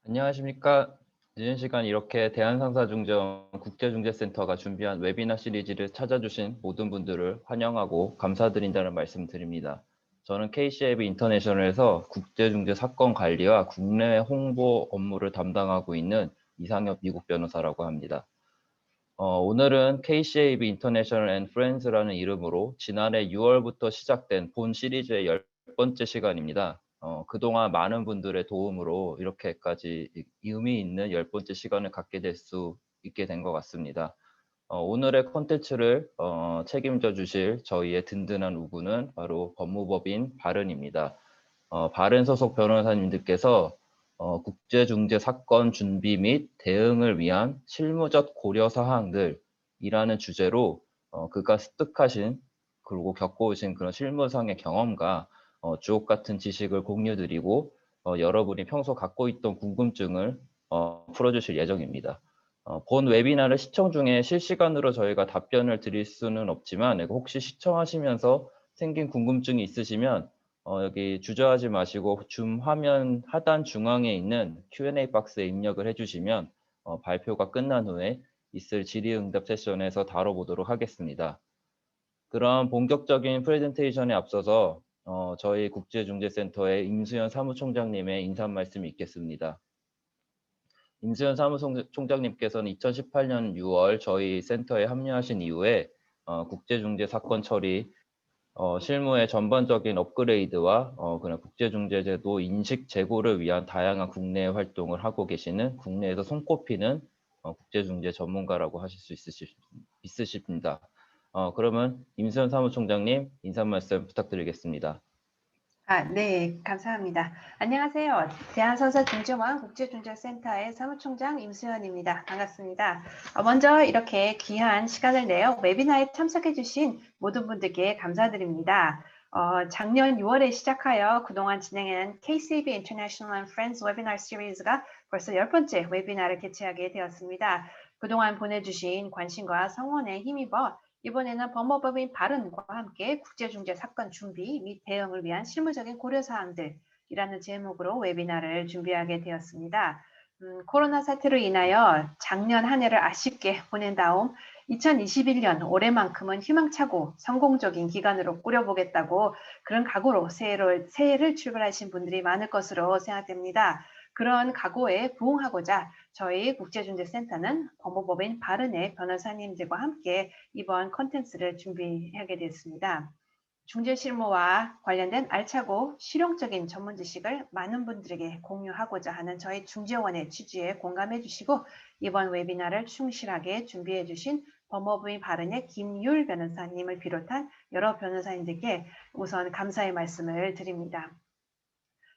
안녕하십니까. 늦은 시간 이렇게 대한상사중재원 국제중재센터가 준비한 웨비나 시리즈를 찾아주신 모든 분들을 환영하고 감사드린다는 말씀 드립니다. 저는 KCIB 인터내셔널에서 국제중재 사건 관리와 국내 홍보 업무를 담당하고 있는 이상엽 미국 변호사라고 합니다. 오늘은 KCAB 인터내셔널 앤 프렌즈라는 이름으로 지난해 6월부터 시작된 본 시리즈의 10번째 시간입니다. 그동안 많은 분들의 도움으로 이렇게까지 의미 있는 10번째 시간을 갖게 될 수 있게 된 것 같습니다. 오늘의 콘텐츠를 책임져 주실 저희의 든든한 우군은 바로 법무법인 바른입니다. 바른 소속 변호사님들께서 국제중재 사건 준비 및 대응을 위한 실무적 고려 사항들이라는 주제로 그가 습득하신 그리고 겪어오신 그런 실무상의 경험과 주옥 같은 지식을 공유드리고 여러분이 평소 갖고 있던 궁금증을 풀어주실 예정입니다. 본 웨비나를 시청 중에 실시간으로 저희가 답변을 드릴 수는 없지만 혹시 시청하시면서 생긴 궁금증이 있으시면 여기 주저하지 마시고 줌 화면 하단 중앙에 있는 Q&A 박스에 입력을 해주시면 발표가 끝난 후에 있을 질의응답 세션에서 다뤄보도록 하겠습니다. 그럼 본격적인 프레젠테이션에 앞서서 저희 국제중재센터의 임수연 사무총장님의 인사 말씀이 있겠습니다. 임수연 사무총장님께서는 2018년 6월 저희 센터에 합류하신 이후에 국제중재 사건 처리, 실무의 전반적인 업그레이드와 그런 국제중재제도 인식 제고를 위한 다양한 국내 활동을 하고 계시는 국내에서 손꼽히는 국제중재 전문가라고 하실 수 있으십니다. 그러면 임수연 사무총장님 인사 말씀 부탁드리겠습니다. 네, 감사합니다. 안녕하세요. 대한선사중재원 국제중재센터의 사무총장 임수연입니다. 반갑습니다. 먼저 이렇게 귀한 시간을 내어 웨비나에 참석해주신 모든 분들께 감사드립니다. 작년 6월에 시작하여 그동안 진행한 KCB International and Friends 웨비나 시리즈가 벌써 10번째 웨비나를 개최하게 되었습니다. 그동안 보내주신 관심과 성원에 힘입어 이번에는 법무법인 바른과 함께 국제중재 사건 준비 및 대응을 위한 실무적인 고려사항들이라는 제목으로 웨비나를 준비하게 되었습니다. 코로나 사태로 인하여 작년 한 해를 아쉽게 보낸 다음 2021년 올해만큼은 희망차고 성공적인 기간으로 꾸려보겠다고 그런 각오로 새해를 출발하신 분들이 많을 것으로 생각됩니다. 그런 각오에 부응하고자 저희 국제중재센터는 법무법인 바른의 변호사님들과 함께 이번 컨텐츠를 준비하게 됐습니다. 중재 실무와 관련된 알차고 실용적인 전문 지식을 많은 분들에게 공유하고자 하는 저희 중재원의 취지에 공감해 주시고 이번 웨비나를 충실하게 준비해 주신 법무법인 바른의 김율 변호사님을 비롯한 여러 변호사님들께 우선 감사의 말씀을 드립니다.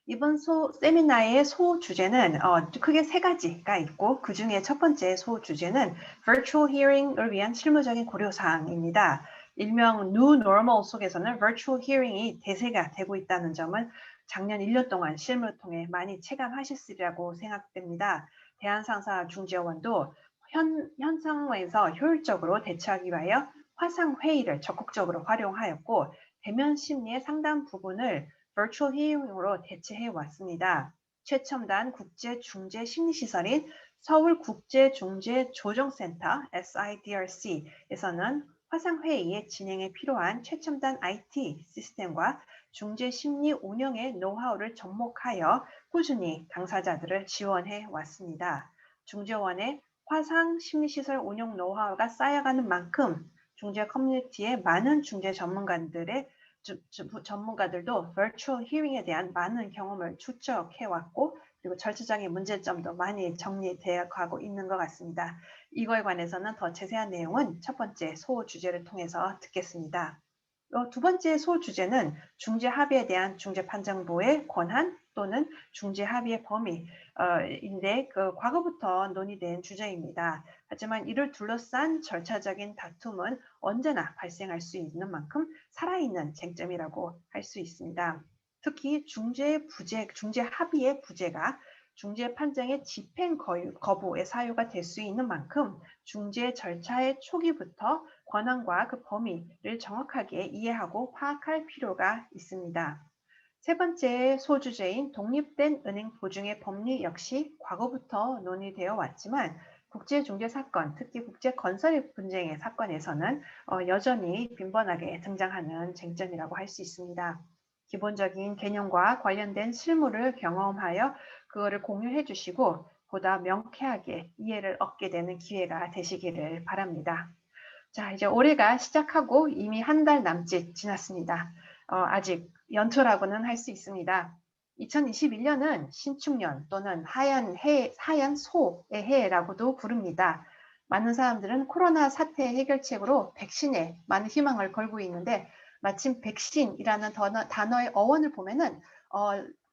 이번 세미나의 소주제는 크게 세 가지가 있고 그 중에 첫 번째 소주제는 Virtual Hearing을 위한 실무적인 고려사항입니다. 일명 New Normal 속에서는 Virtual Hearing이 대세가 되고 있다는 점은 작년 1년 동안 실무를 통해 많이 체감하셨으리라고 생각됩니다. 대한상사중재원도 현 상황에서 효율적으로 대처하기 위하여 화상회의를 적극적으로 활용하였고 대면 심리의 상당 부분을 Virtual Hearing으로 대체해 왔습니다. 최첨단 국제중재 심리시설인 서울국제중재조정센터 SIDRC에서는 화상회의의 진행에 필요한 최첨단 IT 시스템과 중재심리 운영의 노하우를 접목하여 꾸준히 당사자들을 지원해 왔습니다. 중재원의 화상 심리시설 운영 노하우가 쌓여가는 만큼 중재 커뮤니티의 많은 중재 전문가들도 Virtual Hearing에 대한 많은 경험을 축적해왔고 그리고 절차적인 문제점도 많이 정리되어 가고 있는 것 같습니다. 이거에 관해서는 더 자세한 내용은 첫 번째 소주제를 통해서 듣겠습니다. 두 번째 소주제는 중재합의에 대한 중재판정부의 권한 또는 중재합의의 범위인데 과거부터 논의된 주제입니다. 하지만 이를 둘러싼 절차적인 다툼은 언제나 발생할 수 있는 만큼 살아있는 쟁점이라고 할 수 있습니다. 특히 중재 합의의 부재가 중재 판정의 집행 거부의 사유가 될 수 있는 만큼 중재 절차의 초기부터 권한과 그 범위를 정확하게 이해하고 파악할 필요가 있습니다. 세 번째 소주제인 독립된 은행 보증의 법리 역시 과거부터 논의되어 왔지만 국제중개사건, 특히 국제건설 분쟁의 사건에서는 여전히 빈번하게 등장하는 쟁점이라고 할 수 있습니다. 기본적인 개념과 관련된 실무를 경험하여 그거를 공유해 주시고 보다 명쾌하게 이해를 얻게 되는 기회가 되시기를 바랍니다. 자, 이제 올해가 시작하고 이미 한 달 남짓 지났습니다. 아직 연초라고는 할 수 있습니다. 2021년은 신축년 또는 하얀 소의 해라고도 부릅니다. 많은 사람들은 코로나 사태 해결책으로 백신에 많은 희망을 걸고 있는데 마침 백신이라는 단어의 어원을 보면은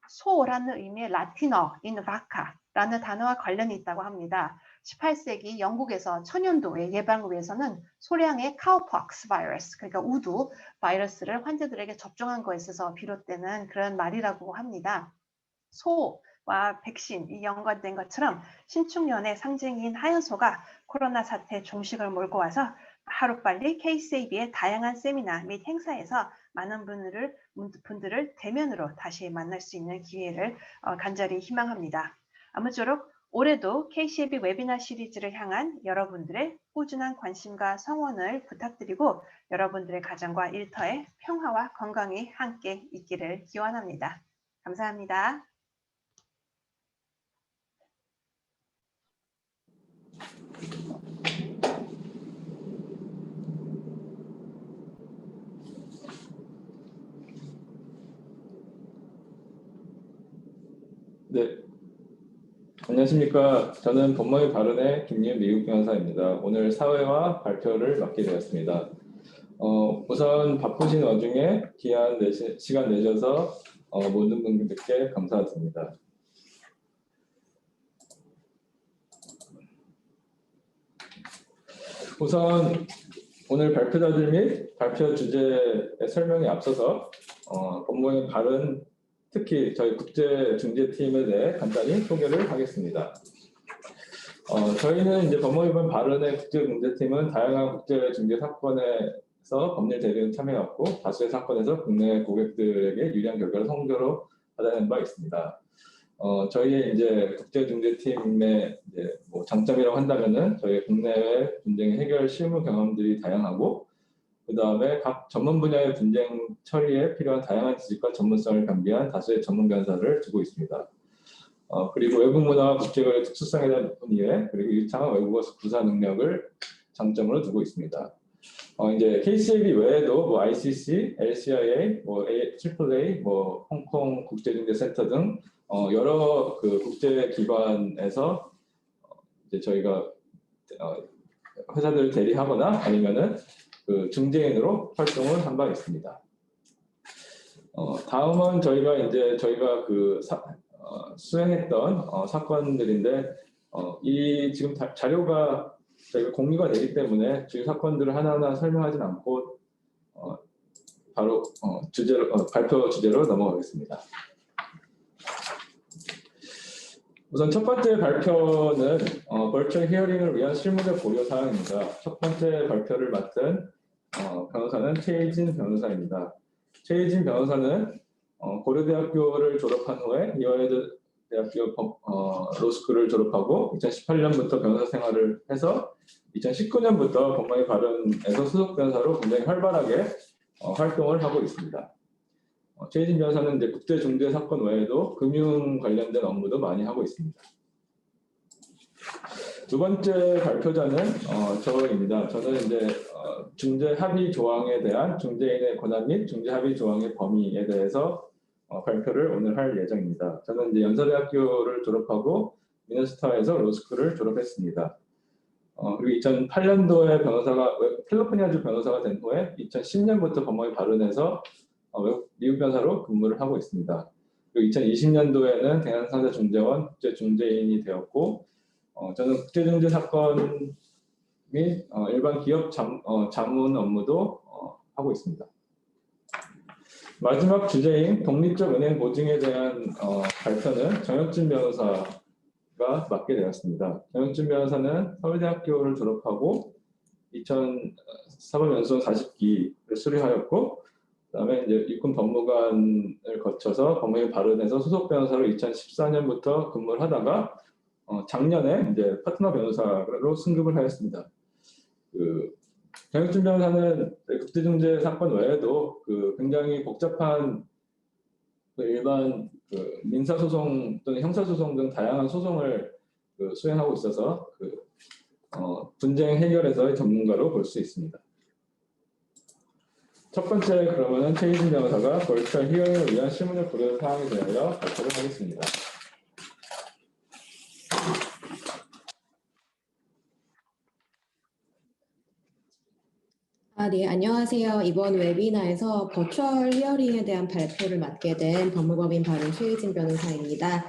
소라는 의미의 라틴어인 바카라는 단어와 관련이 있다고 합니다. 18세기 영국에서 천연도의 예방을 위해서는 소량의 카우폭스 바이러스, 그러니까 우두 바이러스를 환자들에게 접종한 것에 있어서 비롯되는 그런 말이라고 합니다. 소와 백신이 연관된 것처럼 신축년의 상징인 하얀소가 코로나 사태 종식을 몰고 와서 하루빨리 KCAB의 다양한 세미나 및 행사에서 많은 분들을 대면으로 다시 만날 수 있는 기회를 간절히 희망합니다. 아무쪼록 올해도 KCAB 웨비나 시리즈를 향한 여러분들의 꾸준한 관심과 성원을 부탁드리고 여러분들의 가정과 일터에 평화와 건강이 함께 있기를 기원합니다. 감사합니다. 네, 안녕하십니까. 저는 법무의 발언의 김예은 미국 변호사입니다. 오늘 사회와 발표를 맡게 되었습니다. 우선 바쁘신 와중에 귀한 시간 내셔서 모든 분들께 감사드립니다. 우선 오늘 발표자들 및 발표 주제의 설명에 앞서서 법무의 발언, 특히 저희 국제중재팀에 대해 간단히 소개를 하겠습니다. 저희는 이제 법무위반 발언의 국제중재팀은 다양한 국제중재 사건에서 법률 대리인 참여했고 다수의 사건에서 국내 고객들에게 유리한 결과를 성적으로 받아낸 바 있습니다. 저희의 이제 국제중재팀의 이제 뭐 장점이라고 한다면은 저희 국내외 분쟁 해결 실무 경험들이 다양하고 그 다음에 각 전문 분야의 분쟁 처리에 필요한 다양한 지식과 전문성을 겸비한 다수의 전문 변호사를 두고 있습니다. 그리고 외국 문화와 국제관의 특수성에 대한 높은 이해, 그리고 유창한 외국어 구사 능력을 장점으로 두고 있습니다. 이제 KCAB 외에도 뭐 ICC, LCIA, 뭐 AAA, 뭐 홍콩 국제중재센터 등 여러 그 국제 기관에서 이제 저희가 회사들을 대리하거나 아니면은 그 중재인으로 활동을 한 바 있습니다. 다음은 저희가 그 수행했던 사건들인데 이 지금 자료가 저희가 공유가 되기 때문에 주요 사건들을 하나하나 설명하진 않고 바로 발표 주제로 넘어가겠습니다. 우선 첫 번째 발표는 버추얼 히어링을 위한 실무적 고려 사항입니다. 첫 번째 발표를 맡은 변호사는 최희진 변호사입니다. 최희진 변호사는 고려대학교를 졸업한 후에 이화여대 대학교 로스쿨을 졸업하고 2018년부터 변호사 생활을 해서 2019년부터 법무의 발언에서 수석 변호사로 굉장히 활발하게 활동을 하고 있습니다. 최희진 변호사는 이제 국제중재 사건 외에도 금융 관련된 업무도 많이 하고 있습니다. 두 번째 발표자는 저입니다. 저는 이제 중재 합의 조항에 대한 중재인의 권한 및 중재 합의 조항의 범위에 대해서 발표를 오늘 할 예정입니다. 저는 이제 연서대학교를 졸업하고 미네소타에서 로스쿨을 졸업했습니다. 그리고 2008년도에 캘리포니아주 변호사가 된 후에 2010년부터 법무의 발언에서 미국 변호사로 근무를 하고 있습니다. 그리고 2020년도에는 대한상사중재원 국제중재인이 되었고 저는 국제중재 사건 및 일반 기업 자문 업무도 하고 있습니다. 마지막 주제인 독립적 은행 보증에 대한 발표는 정혁진 변호사가 맡게 되었습니다. 정혁진 변호사는 서울대학교를 졸업하고 2000 사법연수원 40기를 수료하였고 그다음에 이제 육군 법무관을 거쳐서 법무관 발언에서 소속 변호사로 2014년부터 근무를 하다가 작년에 이제 파트너 변호사로 승급을 하였습니다. 정혁준 변호사는 국제중재 사건 외에도 굉장히 복잡한 일반 민사소송 또는 형사소송 등 다양한 소송을 수행하고 있어서 분쟁 해결에서의 전문가로 볼 수 있습니다. 첫 번째 그러면은 최희진 변호사가 벌처 히어링을 위한 실무적 고려 사항에 대하여 발표를 하겠습니다. 네, 안녕하세요. 이번 웨비나에서 버추얼 히어링에 대한 발표를 맡게 된 법무법인 바른 최희진 변호사입니다.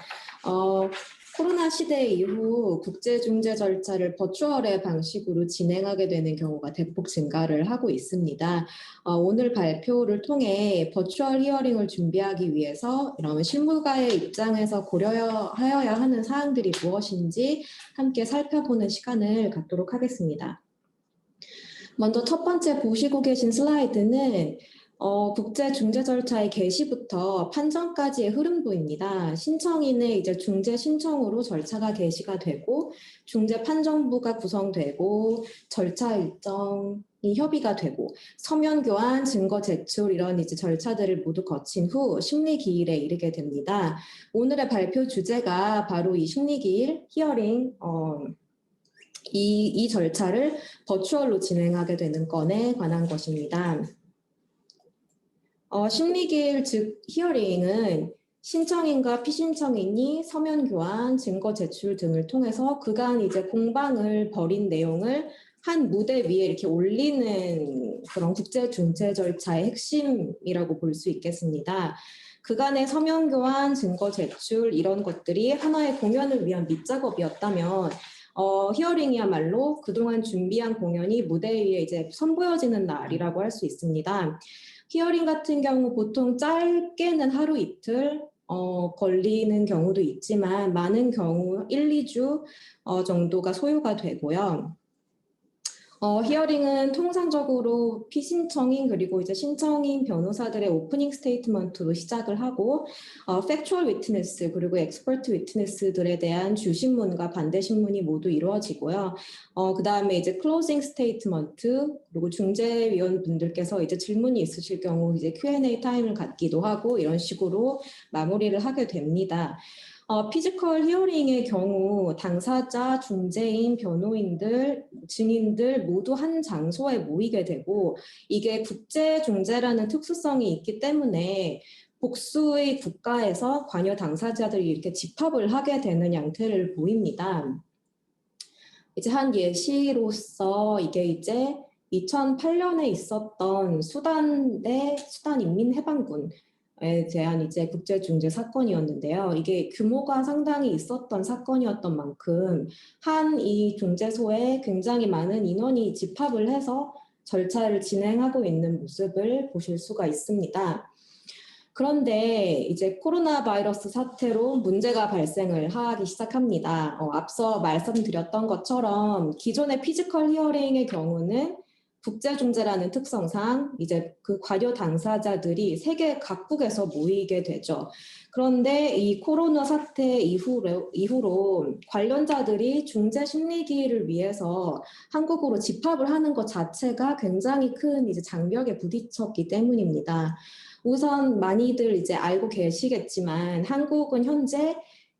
코로나 시대 이후 국제중재 절차를 버추얼의 방식으로 진행하게 되는 경우가 대폭 증가를 하고 있습니다. 오늘 발표를 통해 버추얼 히어링을 준비하기 위해서 이런 실무가의 입장에서 고려하여야 하는 사항들이 무엇인지 함께 살펴보는 시간을 갖도록 하겠습니다. 먼저 첫 번째 보시고 계신 슬라이드는 국제 중재 절차의 개시부터 판정까지의 흐름도입니다. 신청인의 이제 중재 신청으로 절차가 개시가 되고 중재 판정부가 구성되고 절차 일정이 협의가 되고 서면 교환, 증거 제출 이런 이제 절차들을 모두 거친 후 심리 기일에 이르게 됩니다. 오늘의 발표 주제가 바로 이 심리 기일 히어링 이 절차를 버추얼로 진행하게 되는 건에 관한 것입니다. 심리기일 즉 히어링은 신청인과 피신청인이 서면 교환, 증거 제출 등을 통해서 그간 이제 공방을 벌인 내용을 한 무대 위에 이렇게 올리는 그런 국제 중재 절차의 핵심이라고 볼 수 있겠습니다. 그간의 서면 교환, 증거 제출 이런 것들이 하나의 공연을 위한 밑작업이었다면 히어링이야말로 그동안 준비한 공연이 무대 위에 이제 선보여지는 날이라고 할 수 있습니다. 히어링 같은 경우 보통 짧게는 하루 이틀 걸리는 경우도 있지만 많은 경우 1, 2주 정도가 소요가 되고요. 히어링은 통상적으로 피신청인 그리고 이제 신청인 변호사들의 오프닝 스테이트먼트로 시작을 하고 팩추얼 위트니스 그리고 엑스퍼트 위트니스들에 대한 주신문과 반대신문이 모두 이루어지고요. 그 다음에 이제 클로징 스테이트먼트 그리고 중재위원분들께서 이제 질문이 있으실 경우 이제 Q&A 타임을 갖기도 하고 이런 식으로 마무리를 하게 됩니다. 피지컬 히어링의 경우 당사자, 중재인, 변호인들, 증인들 모두 한 장소에 모이게 되고 이게 국제중재라는 특수성이 있기 때문에 복수의 국가에서 관여 당사자들이 이렇게 집합을 하게 되는 양태를 보입니다. 이제 한 예시로서 이게 이제 2008년에 있었던 수단의 수단인민해방군 에 대한 이제 국제중재 사건이었는데요. 이게 규모가 상당히 있었던 사건이었던 만큼 한 이 중재소에 굉장히 많은 인원이 집합을 해서 절차를 진행하고 있는 모습을 보실 수가 있습니다. 그런데 이제 코로나 바이러스 사태로 문제가 발생을 하기 시작합니다. 앞서 말씀드렸던 것처럼 기존의 피지컬 히어링의 경우는 국제중재라는 특성상 이제 그 관여 당사자들이 세계 각국에서 모이게 되죠. 그런데 이 코로나 사태 이후로 관련자들이 중재 심리기를 위해서 한국으로 집합을 하는 것 자체가 굉장히 큰 이제 장벽에 부딪혔기 때문입니다. 우선 많이들 이제 알고 계시겠지만 한국은 현재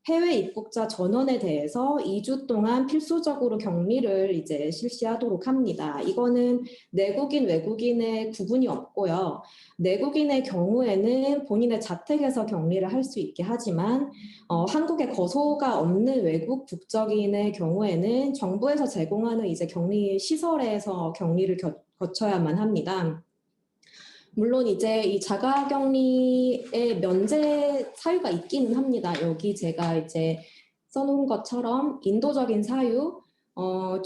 해외 입국자 전원에 대해서 2주 동안 필수적으로 격리를 이제 실시하도록 합니다. 이거는 내국인, 외국인의 구분이 없고요. 내국인의 경우에는 본인의 자택에서 격리를 할 수 있게 하지만 한국에 거소가 없는 외국 국적인의 경우에는 정부에서 제공하는 이제 격리 시설에서 격리를 거쳐야만 합니다. 물론 이제 이 자가격리의 면제 사유가 있기는 합니다. 여기 제가 이제 써놓은 것처럼 인도적인 사유,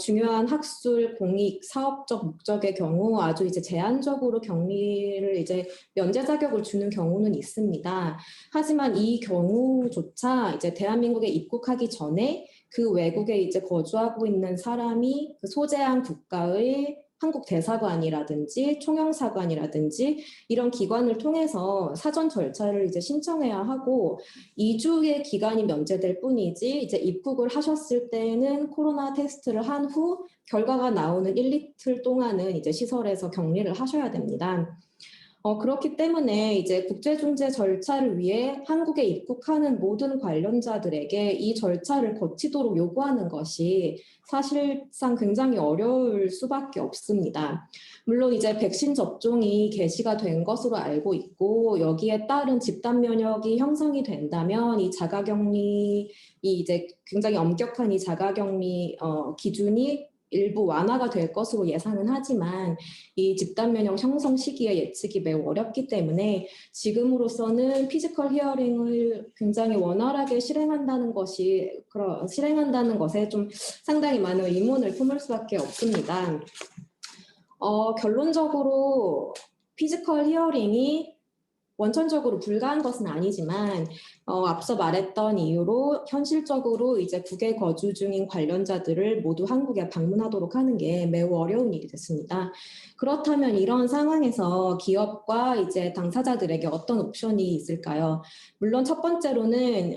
중요한 학술, 공익, 사업적 목적의 경우 아주 이제 제한적으로 격리를 이제 면제 자격을 주는 경우는 있습니다. 하지만 이 경우조차 이제 대한민국에 입국하기 전에 그 외국에 이제 거주하고 있는 사람이 그 소재한 국가의 한국 대사관이라든지 총영사관이라든지 이런 기관을 통해서 사전 절차를 이제 신청해야 하고 2주의 기간이 면제될 뿐이지 이제 입국을 하셨을 때는 코로나 테스트를 한 후 결과가 나오는 1, 이틀 동안은 이제 시설에서 격리를 하셔야 됩니다. 그렇기 때문에 이제 국제중재 절차를 위해 한국에 입국하는 모든 관련자들에게 이 절차를 거치도록 요구하는 것이 사실상 굉장히 어려울 수밖에 없습니다. 물론 이제 백신 접종이 개시가 된 것으로 알고 있고 여기에 따른 집단 면역이 형성이 된다면 이 자가격리 이제 굉장히 엄격한 이 자가격리 기준이 일부 완화가 될 것으로 예상은 하지만 이 집단 면역 형성 시기의 예측이 매우 어렵기 때문에 지금으로서는 피지컬 히어링을 굉장히 원활하게 실행한다는 것에 좀 상당히 많은 의문을 품을 수밖에 없습니다. 결론적으로 피지컬 히어링이 원천적으로 불가한 것은 아니지만 앞서 말했던 이유로 현실적으로 이제 국외 거주 중인 관련자들을 모두 한국에 방문하도록 하는 게 매우 어려운 일이 됐습니다. 그렇다면 이런 상황에서 기업과 이제 당사자들에게 어떤 옵션이 있을까요? 물론 첫 번째로는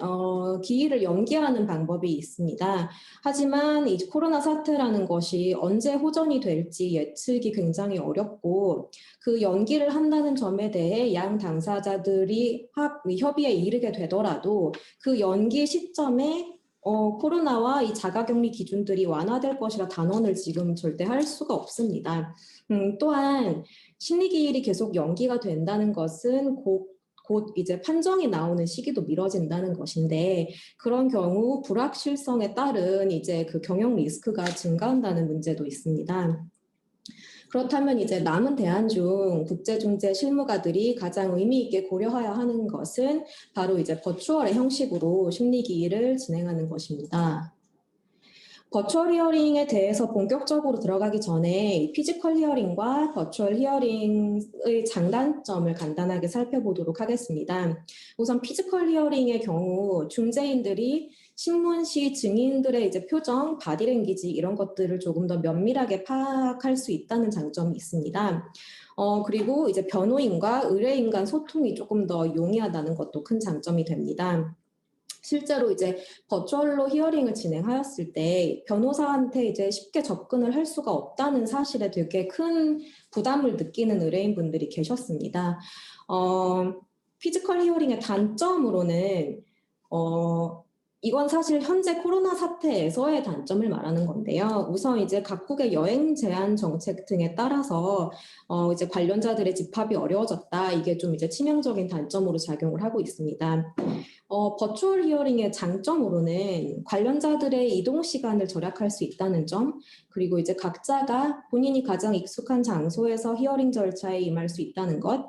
기일을 연기하는 방법이 있습니다. 하지만 이 코로나 사태라는 것이 언제 호전이 될지 예측이 굉장히 어렵고 그 연기를 한다는 점에 대해 양 당사자들이 협의에 이르게 되더라도 그 연기 시점에 코로나와 이 자가격리 기준들이 완화될 것이라 단언을 지금 절대 할 수가 없습니다. 또한 심리기일이 계속 연기가 된다는 것은 곧 이제 판정이 나오는 시기도 미뤄진다는 것인데 그런 경우 불확실성에 따른 이제 그 경영 리스크가 증가한다는 문제도 있습니다. 그렇다면 이제 남은 대안 중 국제중재 실무가들이 가장 의미 있게 고려해야 하는 것은 바로 이제 버추얼의 형식으로 심리기일을 진행하는 것입니다. 버추얼 히어링에 대해서 본격적으로 들어가기 전에 이 피지컬 히어링과 버추얼 히어링의 장단점을 간단하게 살펴보도록 하겠습니다. 우선 피지컬 히어링의 경우 중재인들이 신문 시 증인들의 이제 표정, 바디랭귀지 이런 것들을 조금 더 면밀하게 파악할 수 있다는 장점이 있습니다. 그리고 이제 변호인과 의뢰인 간 소통이 조금 더 용이하다는 것도 큰 장점이 됩니다. 실제로 이제 버추얼로 히어링을 진행하였을 때 변호사한테 이제 쉽게 접근을 할 수가 없다는 사실에 되게 큰 부담을 느끼는 의뢰인분들이 계셨습니다. 피지컬 히어링의 단점으로는 이건 사실 현재 코로나 사태에서의 단점을 말하는 건데요. 우선 이제 각국의 여행 제한 정책 등에 따라서 이제 관련자들의 집합이 어려워졌다. 이게 좀 이제 치명적인 단점으로 작용을 하고 있습니다. 버추얼 히어링의 장점으로는 관련자들의 이동 시간을 절약할 수 있다는 점, 그리고 이제 각자가 본인이 가장 익숙한 장소에서 히어링 절차에 임할 수 있다는 것,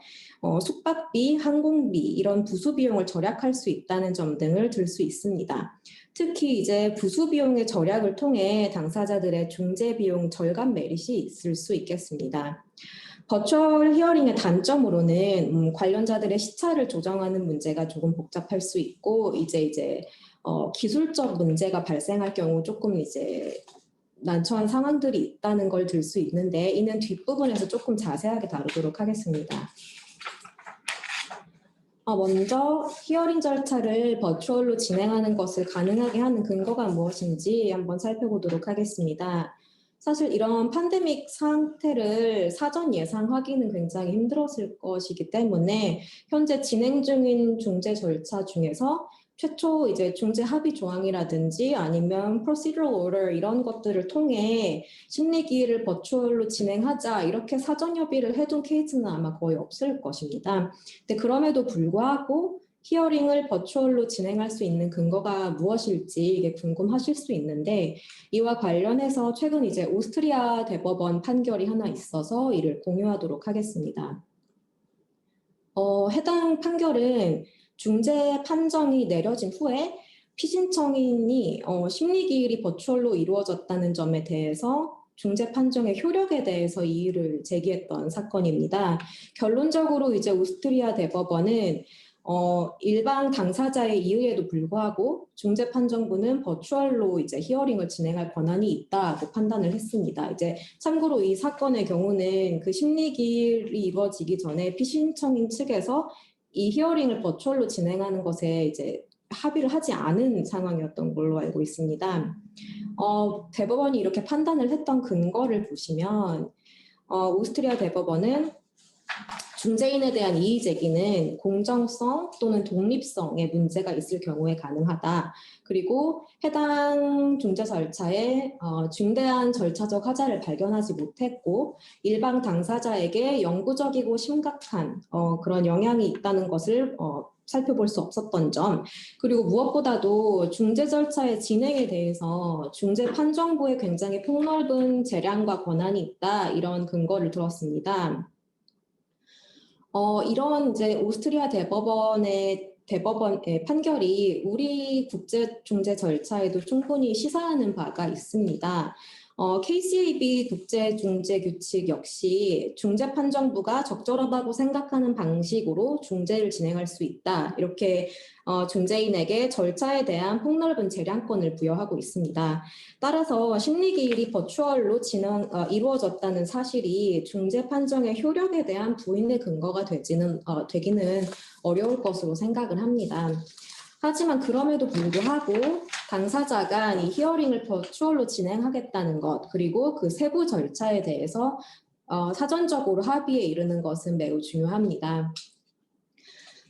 숙박비, 항공비 이런 부수 비용을 절약할 수 있다는 점 등을 들 수 있습니다. 특히 이제 부수 비용의 절약을 통해 당사자들의 중재 비용 절감 메리트이 있을 수 있겠습니다. 버추얼 히어링의 단점으로는 관련자들의 시차를 조정하는 문제가 조금 복잡할 수 있고 이제 기술적 문제가 발생할 경우 조금 이제 난처한 상황들이 있다는 걸 들 수 있는데 이는 뒷부분에서 조금 자세하게 다루도록 하겠습니다. 먼저 히어링 절차를 버추얼로 진행하는 것을 가능하게 하는 근거가 무엇인지 한번 살펴보도록 하겠습니다. 사실 이런 팬데믹 상태를 사전 예상하기는 굉장히 힘들었을 것이기 때문에 현재 진행 중인 중재 절차 중에서 최초 이제 중재 합의 조항이라든지 아니면 procedural order 이런 것들을 통해 심리기일을 버추얼로 진행하자 이렇게 사전 협의를 해둔 케이스는 아마 거의 없을 것입니다. 근데 그럼에도 불구하고 히어링을 버추얼로 진행할 수 있는 근거가 무엇일지 이게 궁금하실 수 있는데 이와 관련해서 최근 이제 오스트리아 대법원 판결이 하나 있어서 이를 공유하도록 하겠습니다. 해당 판결은 중재 판정이 내려진 후에 피신청인이 심리기일이 버추얼로 이루어졌다는 점에 대해서 중재 판정의 효력에 대해서 이의를 제기했던 사건입니다. 결론적으로 이제 오스트리아 대법원은 일반 당사자의 이의에도 불구하고 중재판정부는 버추얼로 이제 히어링을 진행할 권한이 있다고 판단을 했습니다. 이제 참고로 이 사건의 경우는 그 심리기일이 이루어지기 전에 피신청인 측에서 이 히어링을 버추얼로 진행하는 것에 이제 합의를 하지 않은 상황이었던 걸로 알고 있습니다. 대법원이 이렇게 판단을 했던 근거를 보시면 오스트리아 대법원은 중재인에 대한 이의 제기는 공정성 또는 독립성에 문제가 있을 경우에 가능하다. 그리고 해당 중재 절차에 중대한 절차적 하자를 발견하지 못했고 일방 당사자에게 영구적이고 심각한 그런 영향이 있다는 것을 살펴볼 수 없었던 점, 그리고 무엇보다도 중재 절차의 진행에 대해서 중재판정부에 굉장히 폭넓은 재량과 권한이 있다, 이런 근거를 들었습니다. 이런 이제 오스트리아 대법원의 판결이 우리 국제 중재 절차에도 충분히 시사하는 바가 있습니다. KCAB 국제 중재 규칙 역시 중재 판정부가 적절하다고 생각하는 방식으로 중재를 진행할 수 있다. 이렇게 중재인에게 절차에 대한 폭넓은 재량권을 부여하고 있습니다. 따라서 심리기일이 버추얼로 이루어졌다는 사실이 중재 판정의 효력에 대한 부인의 근거가 되기는 어려울 것으로 생각을 합니다. 하지만 그럼에도 불구하고 당사자가 이 히어링을 버추얼로 진행하겠다는 것, 그리고 그 세부 절차에 대해서 사전적으로 합의에 이르는 것은 매우 중요합니다.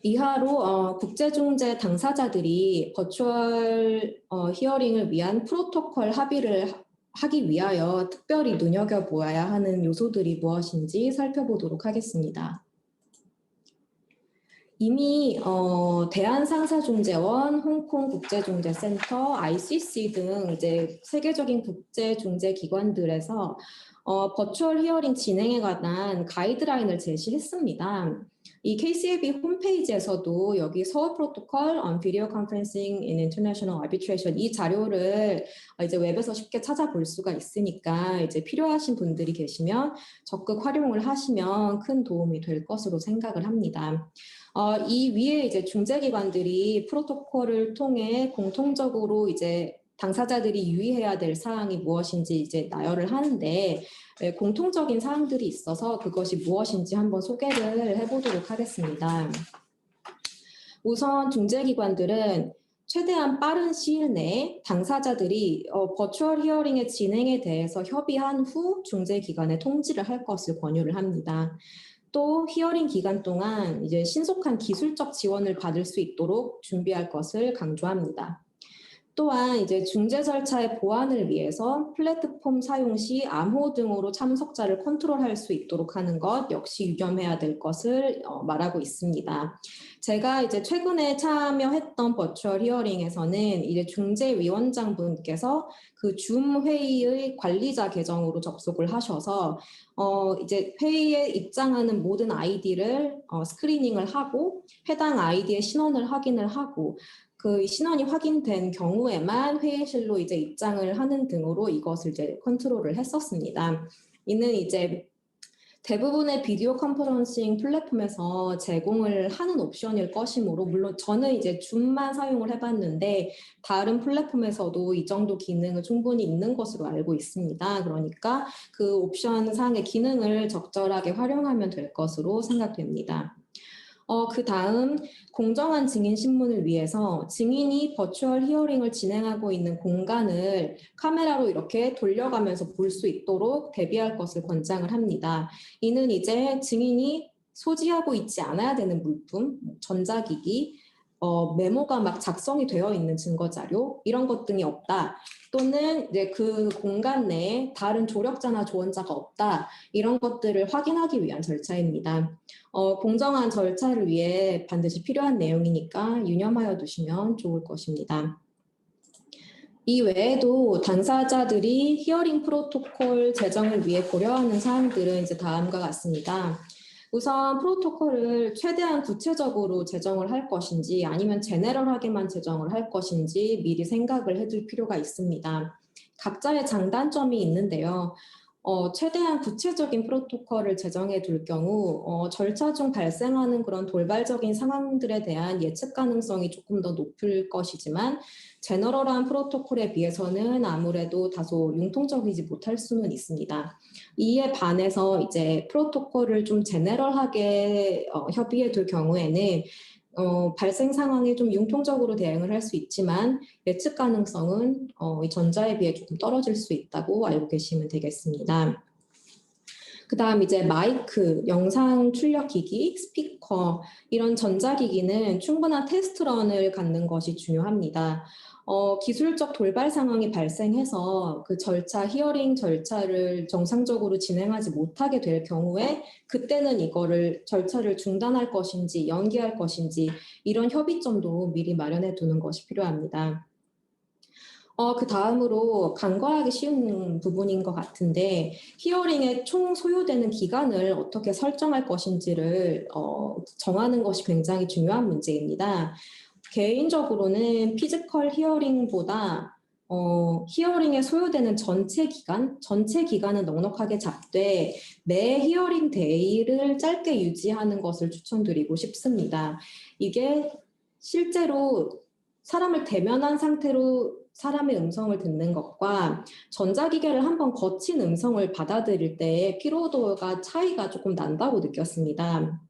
이하로 국제중재 당사자들이 버추얼 히어링을 위한 프로토콜 합의를 하기 위하여 특별히 눈여겨보아야 하는 요소들이 무엇인지 살펴보도록 하겠습니다. 이미 대한상사중재원, 홍콩국제중재센터, ICC 등 이제 세계적인 국제중재기관들에서 버추얼 히어링 진행에 관한 가이드라인을 제시했습니다. 이 KCAB 홈페이지에서도 여기 서울 프로토콜 on Video Conferencing in International Arbitration 이 자료를 이제 웹에서 쉽게 찾아볼 수가 있으니까 이제 필요하신 분들이 계시면 적극 활용을 하시면 큰 도움이 될 것으로 생각을 합니다. 이 위에 이제 중재기관들이 프로토콜을 통해 공통적으로 이제 당사자들이 유의해야 될 사항이 무엇인지 이제 나열을 하는데 공통적인 사항들이 있어서 그것이 무엇인지 한번 소개를 해보도록 하겠습니다. 우선 중재기관들은 최대한 빠른 시일 내에 당사자들이 버추얼 히어링의 진행에 대해서 협의한 후 중재기관에 통지를 할 것을 권유를 합니다. 또 히어링 기간 동안 이제 신속한 기술적 지원을 받을 수 있도록 준비할 것을 강조합니다. 또한 이제 중재 절차의 보완을 위해서 플랫폼 사용 시 암호 등으로 참석자를 컨트롤할 수 있도록 하는 것 역시 유념해야 될 것을 말하고 있습니다. 제가 이제 최근에 참여했던 버추얼 히어링에서는 이제 중재위원장 분께서 그 줌 회의의 관리자 계정으로 접속을 하셔서 이제 회의에 입장하는 모든 아이디를 스크리닝을 하고 해당 아이디의 신원을 확인을 하고 그 신원이 확인된 경우에만 회의실로 이제 입장을 하는 등으로 이것을 이제 컨트롤을 했었습니다. 이는 이제 대부분의 비디오 컨퍼런싱 플랫폼에서 제공을 하는 옵션일 것이므로 물론 저는 이제 줌만 사용을 해봤는데 다른 플랫폼에서도 이 정도 기능은 충분히 있는 것으로 알고 있습니다. 그러니까 그 옵션 상의 기능을 적절하게 활용하면 될 것으로 생각됩니다. 그 다음 공정한 증인 신문을 위해서 증인이 버추얼 히어링을 진행하고 있는 공간을 카메라로 이렇게 돌려가면서 볼 수 있도록 대비할 것을 권장을 합니다. 이는 이제 증인이 소지하고 있지 않아야 되는 물품, 전자기기, 메모가 막 작성이 되어 있는 증거자료 이런 것 등이 없다. 또는 이제 그 공간 내에 다른 조력자나 조언자가 없다. 이런 것들을 확인하기 위한 절차입니다. 공정한 절차를 위해 반드시 필요한 내용이니까 유념하여 두시면 좋을 것입니다. 이 외에도 당사자들이 히어링 프로토콜 제정을 위해 고려하는 사항들은 이제 다음과 같습니다. 우선 프로토콜을 최대한 구체적으로 제정을 할 것인지 아니면 제네럴하게만 제정을 할 것인지 미리 생각을 해둘 필요가 있습니다. 각자의 장단점이 있는데요. 최대한 구체적인 프로토콜을 제정해 둘 경우 절차 중 발생하는 그런 돌발적인 상황들에 대한 예측 가능성이 조금 더 높을 것이지만 제너럴한 프로토콜에 비해서는 아무래도 다소 융통적이지 못할 수는 있습니다. 이에 반해서 이제 프로토콜을 좀 제너럴하게 협의해 둘 경우에는 발생 상황에 좀 융통적으로 대응을 할 수 있지만 예측 가능성은 이 전자에 비해 조금 떨어질 수 있다고 알고 계시면 되겠습니다. 그 다음 이제 마이크, 영상 출력 기기, 스피커 이런 전자기기는 충분한 테스트런을 갖는 것이 중요합니다. 기술적 돌발 상황이 발생해서 그 히어링 절차를 정상적으로 진행하지 못하게 될 경우에 그때는 이거를 절차를 중단할 것인지 연기할 것인지 이런 협의점도 미리 마련해 두는 것이 필요합니다. 그 다음으로 간과하기 쉬운 부분인 것 같은데 히어링에 총 소요되는 기간을 어떻게 설정할 것인지를 정하는 것이 굉장히 중요한 문제입니다. 개인적으로는 피지컬 히어링보다 히어링에 소요되는 전체 기간은 넉넉하게 잡되 매 히어링 데이를 짧게 유지하는 것을 추천드리고 싶습니다. 이게 실제로 사람을 대면한 상태로 사람의 음성을 듣는 것과 전자기계를 한번 거친 음성을 받아들일 때 피로도가 차이가 조금 난다고 느꼈습니다.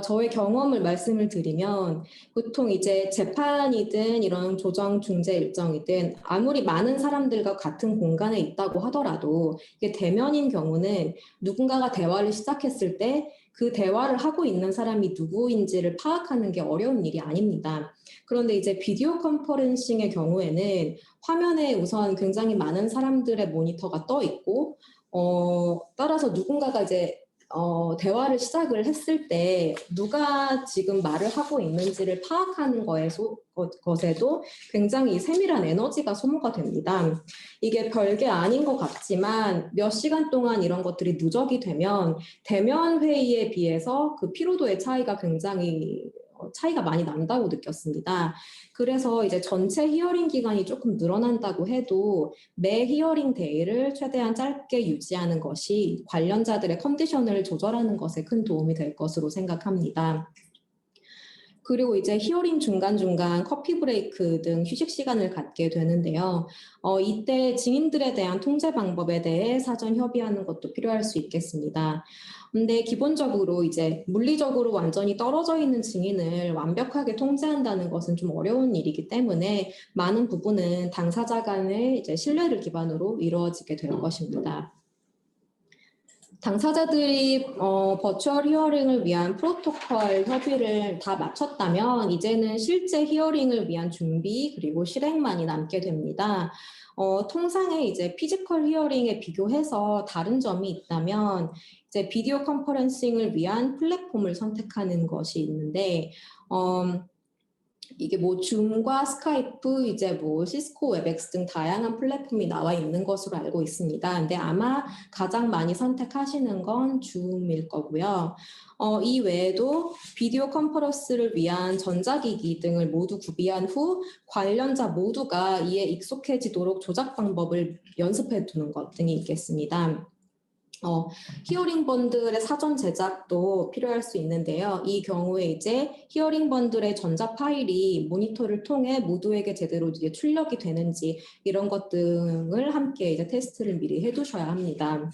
저의 경험을 말씀을 드리면 보통 이제 재판이든 이런 조정 중재 일정이든 아무리 많은 사람들과 같은 공간에 있다고 하더라도 이게 대면인 경우는 누군가가 대화를 시작했을 때 그 대화를 하고 있는 사람이 누구인지를 파악하는 게 어려운 일이 아닙니다. 그런데 이제 비디오 컨퍼런싱의 경우에는 화면에 우선 굉장히 많은 사람들의 모니터가 떠 있고 따라서 누군가가 이제 대화를 시작을 했을 때 누가 지금 말을 하고 있는지를 파악하는 것에도 굉장히 세밀한 에너지가 소모가 됩니다. 이게 별게 아닌 것 같지만 몇 시간 동안 이런 것들이 누적이 되면 대면 회의에 비해서 그 피로도의 차이가 많이 난다고 느꼈습니다. 그래서 이제 전체 히어링 기간이 조금 늘어난다고 해도 매 히어링 데이를 최대한 짧게 유지하는 것이 관련자들의 컨디션을 조절하는 것에 큰 도움이 될 것으로 생각합니다. 그리고 이제 히어링 중간중간 커피 브레이크 등 휴식 시간을 갖게 되는데요. 이때 증인들에 대한 통제 방법에 대해 사전 협의하는 것도 필요할 수 있겠습니다. 근데 기본적으로 이제 물리적으로 완전히 떨어져 있는 증인을 완벽하게 통제한다는 것은 좀 어려운 일이기 때문에 많은 부분은 당사자 간의 이제 신뢰를 기반으로 이루어지게 될 것입니다. 당사자들이 버추얼 히어링을 위한 프로토콜 협의를 다 마쳤다면 이제는 실제 히어링을 위한 준비 그리고 실행만이 남게 됩니다. 통상의 이제 피지컬 히어링에 비교해서 다른 점이 있다면 이제 비디오 컨퍼런싱을 위한 플랫폼을 선택하는 것이 있는데 이게 뭐 줌과 스카이프, 이제 뭐 시스코 웹엑스 등 다양한 플랫폼이 나와 있는 것으로 알고 있습니다. 근데 아마 가장 많이 선택하시는 건 줌일 거고요. 이 외에도 비디오 컨퍼런스를 위한 전자기기 등을 모두 구비한 후 관련자 모두가 이에 익숙해지도록 조작 방법을 연습해 두는 것 등이 있겠습니다. 히어링 번들의 사전 제작도 필요할 수 있는데요. 이 경우에 이제 히어링 번들의 전자 파일이 모니터를 통해 모두에게 제대로 이제 출력이 되는지 이런 것 등을 함께 이제 테스트를 미리 해두셔야 합니다.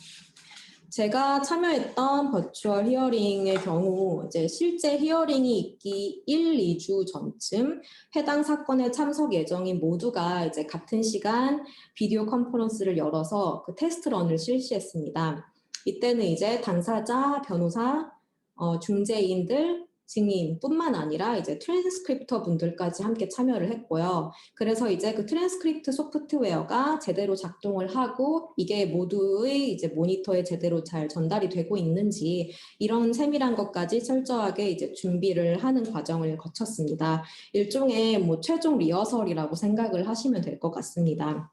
제가 참여했던 버추얼 히어링의 경우 이제 실제 히어링이 있기 1, 2주 전쯤 해당 사건에 참석 예정인 모두가 이제 같은 시간 비디오 컨퍼런스를 열어서 그 테스트런을 실시했습니다. 이때는 이제 당사자, 변호사, 중재인들, 증인뿐만 아니라 이제 트랜스크립터 분들까지 함께 참여를 했고요. 그래서 이제 그 트랜스크립트 소프트웨어가 제대로 작동을 하고 이게 모두의 이제 모니터에 제대로 잘 전달이 되고 있는지 이런 세밀한 것까지 철저하게 이제 준비를 하는 과정을 거쳤습니다. 일종의 뭐 최종 리허설이라고 생각을 하시면 될 것 같습니다.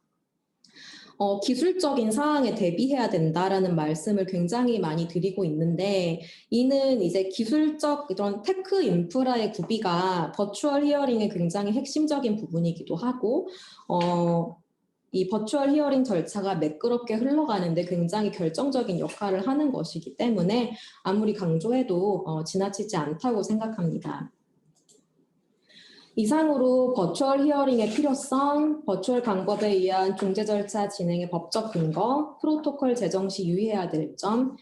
기술적인 사항에 대비해야 된다라는 말씀을 굉장히 많이 드리고 있는데 이는 이제 기술적 이런 테크 인프라의 구비가 버추얼 히어링의 굉장히 핵심적인 부분이기도 하고 이 버추얼 히어링 절차가 매끄럽게 흘러가는데 굉장히 결정적인 역할을 하는 것이기 때문에 아무리 강조해도 지나치지 않다고 생각합니다. 이상으로 버추얼 히어링의 필요성, 버추얼 방법에 의한 중재 절차 진행의 법적 근거, 프로토콜 제정 시 유의해야 될 점,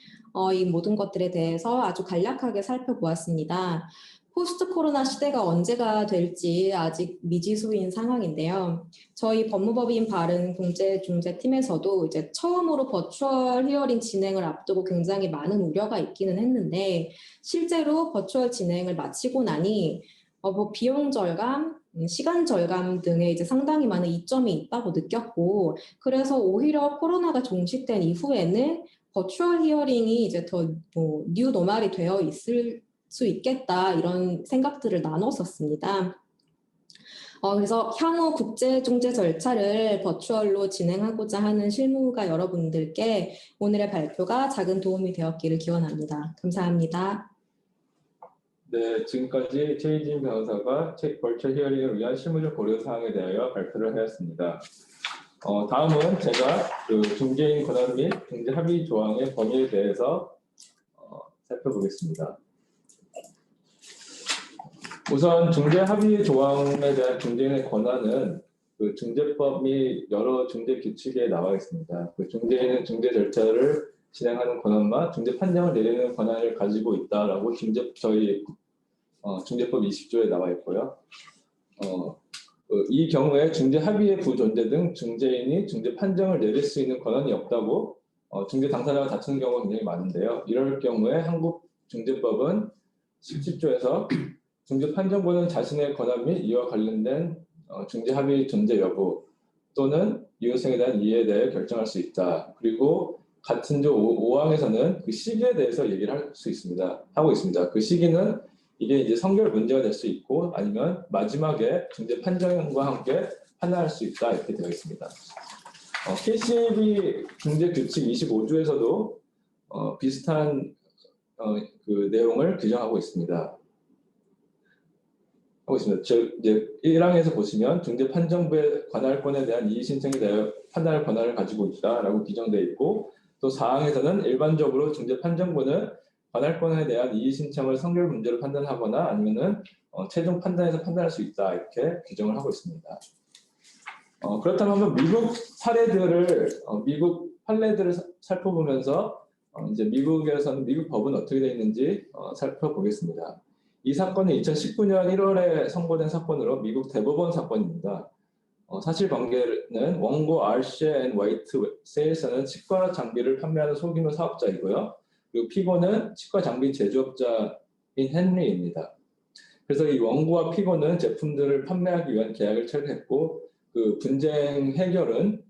이 모든 것들에 대해서 아주 간략하게 살펴보았습니다. 포스트 코로나 시대가 언제가 될지 아직 미지수인 상황인데요. 저희 법무법인 바른 공제중재팀에서도 이제 처음으로 버추얼 히어링 진행을 앞두고 굉장히 많은 우려가 있기는 했는데 실제로 버추얼 진행을 마치고 나니 뭐 비용 절감, 시간 절감 등의 이제 상당히 많은 이점이 있다고 느꼈고, 그래서 오히려 코로나가 종식된 이후에는 버추얼 히어링이 이제 더 뉴 노멀이 되어 있을 수 있겠다 이런 생각들을 나눴었습니다. 그래서 향후 국제중재 절차를 버추얼로 진행하고자 하는 실무가 여러분들께 오늘의 발표가 작은 도움이 되었기를 기원합니다. 감사합니다. 네, 지금까지 최희진 변호사가 버추얼 히어링을 위한 실무적 고려사항에 대하여 발표를 하였습니다. 다음은 제가 그 중재인 권한 및 중재 합의 조항의 범위에 대해서 살펴보겠습니다. 우선 중재 합의 조항에 대한 중재인의 권한은 그 중재법 및 여러 중재 규칙에 나와 있습니다. 그 중재인은 중재 절차를 진행하는 권한과 중재 판정을 내리는 권한을 가지고 있다라고 저희 중재법 20조에 나와 있고요. 이 경우에 중재 합의의 부존재 등 중재인이 중재 판정을 내릴 수 있는 권한이 없다고 중재 당사자가 다투는 경우가 굉장히 많은데요. 이럴 경우에 한국 중재법은 17조에서 중재 판정부는 자신의 권한 및 이와 관련된 중재 합의 존재 여부 또는 이유성에 대한 이해에 대해 결정할 수 있다. 그리고 같은 조 5항에서는 그 시기에 대해서 얘기를 하고 있습니다. 그 시기는 이게 이제 성결 문제가 될 수 있고 아니면 마지막에 중재 판정과 함께 판단할 수 있다 이렇게 되어 있습니다. KCAB 중재 규칙 25조에서도 비슷한 그 내용을 규정하고 있습니다. 이제 1항에서 보시면 중재 판정부의 관할권에 대한 이의 신청에 대하여 판단할 권한을 가지고 있다라고 규정되어 있고 또 4항에서는 일반적으로 중재 판정부는 관할권에 대한 이의 신청을 성결 문제로 판단하거나 아니면은 최종 판단에서 판단할 수 있다 이렇게 규정을 하고 있습니다. 그렇다면 한번 미국 판례들을 살펴보면서 이제 미국에서는 미국 법은 어떻게 되어 있는지 살펴보겠습니다. 이 사건은 2019년 1월에 선고된 사건으로 미국 대법원 사건입니다. 사실관계는 원고 RC&화이트 세일스는 치과 장비를 판매하는 소규모 사업자이고요. 그리고 피고는 치과 장비 제조업자인 헨리입니다. 그래서 이 원고와 피고는 제품들을 판매하기 위한 계약을 체결했고 그 분쟁 해결은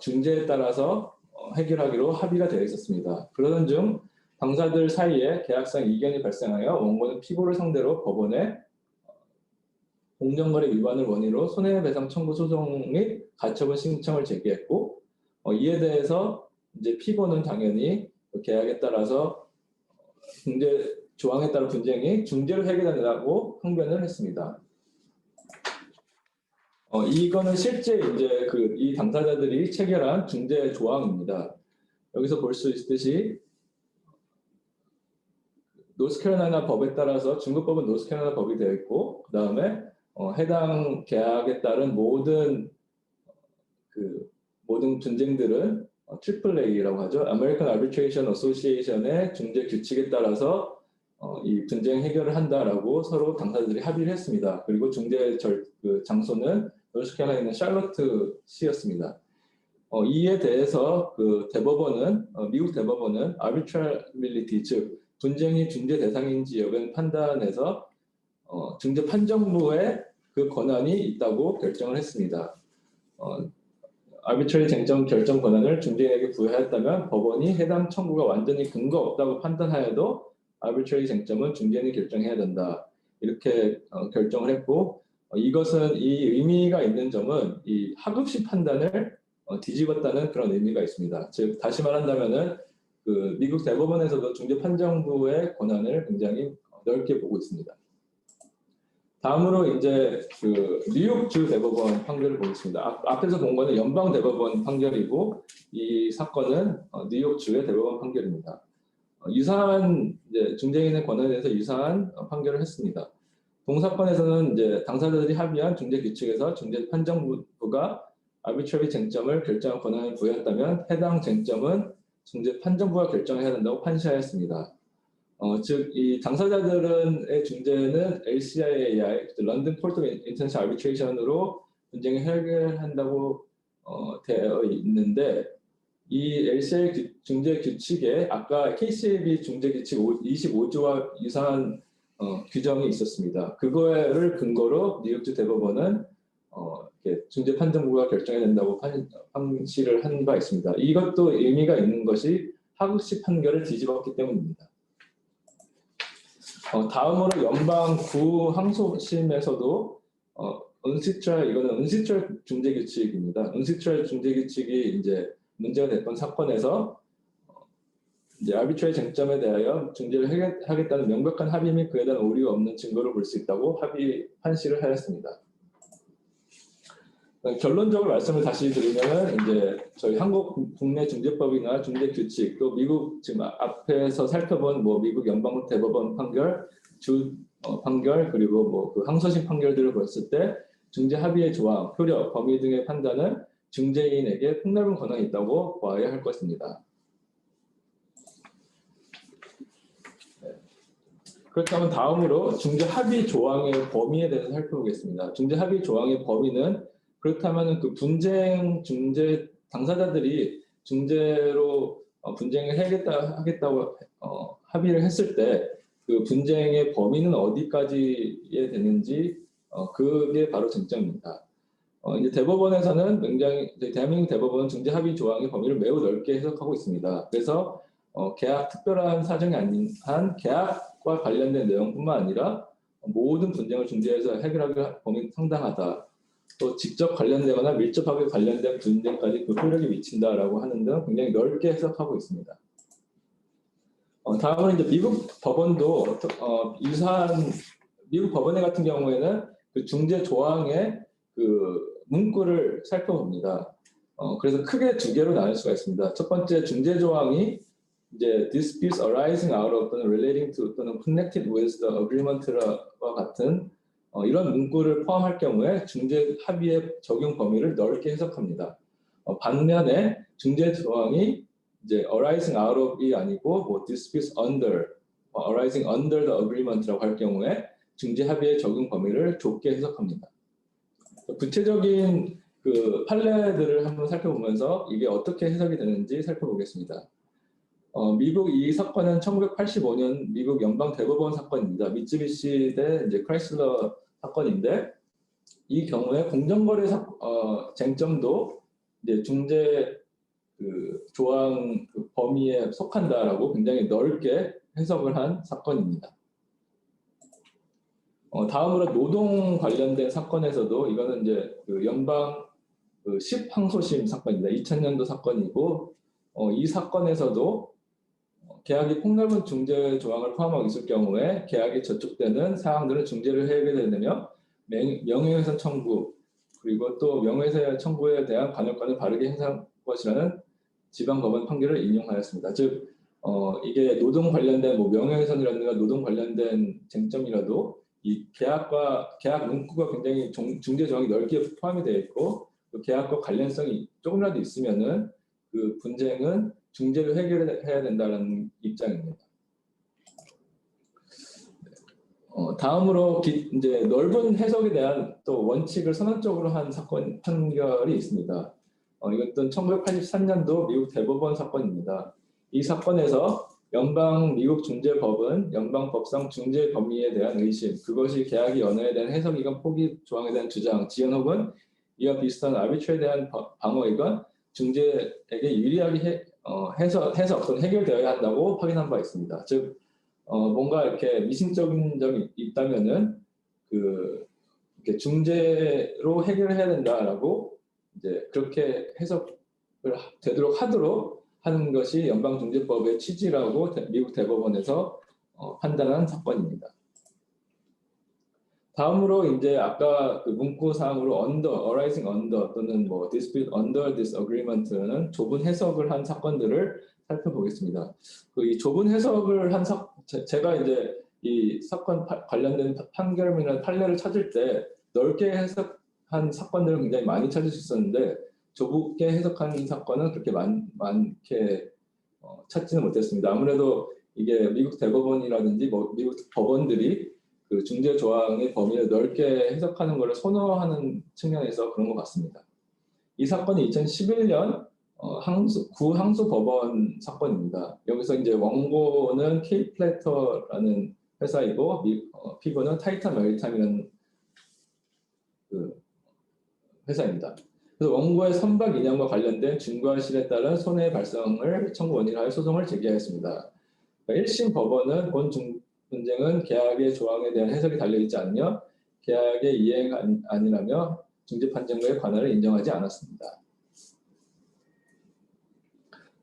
중재에 따라서 해결하기로 합의가 되어 있었습니다. 그러던 중 당사들 사이에 계약상 이견이 발생하여 원고는 피고를 상대로 법원에 공정거래 위반을 원인으로 손해배상 청구 소송 및 가처분 신청을 제기했고 이에 대해서 이제 피고는 당연히 계약에 따라서 중재 조항에 따른 분쟁이 중재로 해결된다고 항변을 했습니다. 이거는 실제 이제 이 당사자들이 체결한 중재 조항입니다. 여기서 볼 수 있듯이 노스캐롤라이나 법에 따라서 중국법은 노스캐롤라이나 법이 되어 있고 그 다음에 해당 계약에 따른 모든 분쟁들은 AAA라고 하죠. American Arbitration Association의 중재 규칙에 따라서 이 분쟁 해결을 한다라고 서로 당사자들이 합의를 했습니다. 그리고 중재 장소는 노스캐롤라이나 샬럿트 시였습니다. 이에 대해서 미국 대법원은 arbitrability 즉 분쟁이 중재 대상인지 여부는 판단해서 중재 판정부에 그 권한이 있다고 결정을 했습니다. 아비트러리 쟁점 결정 권한을 중재인에게 부여하였다면 법원이 해당 청구가 완전히 근거 없다고 판단하여도 아비트러리 쟁점은 중재인이 결정해야 된다. 이렇게 결정을 했고 이것은 이 의미가 있는 점은 이 하급식 판단을 뒤집었다는 그런 의미가 있습니다. 즉 다시 말한다면은 미국 대법원에서도 중재 판정부의 권한을 굉장히 넓게 보고 있습니다. 다음으로 이제 그 뉴욕주 대법원 판결을 보겠습니다. 앞에서 본 거는 연방 대법원 판결이고 이 사건은 뉴욕주의 대법원 판결입니다. 유사한 이제 중재인의 권한에 대해서 유사한 판결을 했습니다. 동사건에서는 이제 당사자들이 합의한 중재 규칙에서 중재 판정부가 아비트러리 쟁점을 결정할 권한을 부여했다면 해당 쟁점은 중재 판정부가 결정해야 된다고 판시하였습니다. 즉, 이 당사자들의 중재는 LCIAI, 런던 코트 오브 인터내셔널 아비트레이션으로 분쟁을 해결한다고 되어 있는데 이 LCIA 중재 규칙에 아까 KCAB 중재 규칙 25조와 유사한 규정이 있었습니다. 그거를 근거로 뉴욕주 대법원은 중재 판정부가 결정해야 된다고 판시를 한 바 있습니다. 이것도 의미가 있는 것이 하극식 판결을 뒤집었기 때문입니다. 다음으로 연방구 항소심에서도 이거는 은시트럴 중재 규칙입니다. 은시트럴 중재 규칙이 이제 문제가 됐던 사건에서 이제 아비트러리 쟁점에 대하여 중재를 하겠다는 명백한 합의 및 그에 대한 오류가 없는 증거를 볼 수 있다고 판시를 하였습니다. 결론적으로 말씀을 다시 드리면 이제 저희 한국 국내 중재법이나 중재 규칙 또 미국 지금 앞에서 살펴본 뭐 미국 연방 대법원 판결, 주 판결 그리고 뭐 그 항소심 판결들을 봤을 때 중재 합의의 조항, 효력, 범위 등의 판단은 중재인에게 폭넓은 권한이 있다고 보아야 할 것입니다. 그렇다면 다음으로 중재 합의 조항의 범위에 대해서 살펴보겠습니다. 중재 합의 조항의 범위는 그렇다면 그 분쟁 중재 당사자들이 중재로 분쟁을 하겠다고 합의를 했을 때 그 분쟁의 범위는 어디까지에 되는지 그게 바로 쟁점입니다. 이제 대법원에서는 굉장히 대한민국 대법원은 중재 합의 조항의 범위를 매우 넓게 해석하고 있습니다. 그래서 특별한 사정이 아닌 한 계약과 관련된 내용뿐만 아니라 모든 분쟁을 중재해서 해결하기 범위 상당하다. 또 직접 관련되거나 밀접하게 관련된 분쟁까지 그 효력이 미친다라고 하는 등 굉장히 넓게 해석하고 있습니다. 다음은 이제 미국 법원도 유사한 미국 법원회 같은 경우에는 그 중재 조항의 그 문구를 살펴봅니다. 그래서 크게 두 개로 나눌 수가 있습니다. 첫 번째 중재 조항이 이제 disputes arising out of 또는 relating to 또는 connected with the agreement와 같은 이런 문구를 포함할 경우에 중재 합의의 적용 범위를 넓게 해석합니다. 반면에 중재 조항이 이제 arising out of이 아니고 뭐 disputes under, arising under the agreement라고 할 경우에 중재 합의의 적용 범위를 좁게 해석합니다. 구체적인 그 판례들을 한번 살펴보면서 이게 어떻게 해석이 되는지 살펴보겠습니다. 미국 이 사건은 1985년 미국 연방 대법원 사건입니다. 미쯔비시 대 이제 크라이슬러 사건인데 이 경우에 공정거래 쟁점도 이제 중재 그 조항 그 범위에 속한다라고 굉장히 넓게 해석을 한 사건입니다. 다음으로 노동 관련된 사건에서도 이거는 이제 그 연방 그 10항소심 사건입니다. 2000년도 사건이고 이 사건에서도 계약이 폭넓은 중재 조항을 포함하고 있을 경우에 계약이 저촉되는 사항들은 중재를 해야 되며 명예훼손 청구 그리고 또 명예훼손 청구에 대한 관여권을 바르게 행사할 것이라는 지방법원 판결을 인용하였습니다. 즉 이게 노동 관련된 뭐 명예훼손이라든가 노동 관련된 쟁점이라도 이 계약 문구가 굉장히 중재 조항이 넓게 포함이 되어 있고 그 계약과 관련성이 조금이라도 있으면은 그 분쟁은 중재를 해결해야 된다는 입장입니다. 다음으로 이제 넓은 해석에 대한 또 원칙을 선언적으로 한 사건 판결이 있습니다. 이것은 1983년도 미국 대법원 사건입니다. 이 사건에서 연방 미국 중재법은 연방 법상 중재 범위에 대한 의심, 그것이 계약이 언어에 대한 해석이건 포기 조항에 대한 주장, 지연 혹은 이와 비슷한 아비트러에 대한 방어이건 중재에게 유리하게 해석 또는 해결되어야 한다고 확인한 바 있습니다. 즉 뭔가 이렇게 미심적인 점이 있다면은 이렇게 중재로 해결을 해야 된다라고 이제 그렇게 해석을 되도록 하도록 하는 것이 연방중재법의 취지라고 미국 대법원에서 판단한 사건입니다. 다음으로 이제 아까 그 문구 사항으로 arising under 또는 뭐 dispute under this agreement는 좁은 해석을 한 사건들을 살펴보겠습니다. 그 이 좁은 해석을 한 제가 이제 이 사건 관련된 판결이나 판례를 찾을 때 넓게 해석한 사건들을 굉장히 많이 찾을 수 있었는데 좁게 해석한 사건은 그렇게 많게 찾지는 못했습니다. 아무래도 이게 미국 대법원이라든지 뭐 미국 법원들이 그 중재 조항의 범위를 넓게 해석하는 것을 선호하는 측면에서 그런 것 같습니다. 이 사건이 2011년 구 항소 법원 사건입니다. 여기서 이제 원고는 K 플래터라는 회사이고 피고는 타이탄 메리타임이라는 그 회사입니다. 그래서 원고의 선박 인양과 관련된 증거 실에 따른 손해 발생을 청구 원인하여 소송을 제기하였습니다. 1심 법원은 본 분쟁은 계약의 조항에 대한 해석이 달려있지 않으며 계약의 이행 아니라며 중재 판정과의 관할을 인정하지 않았습니다.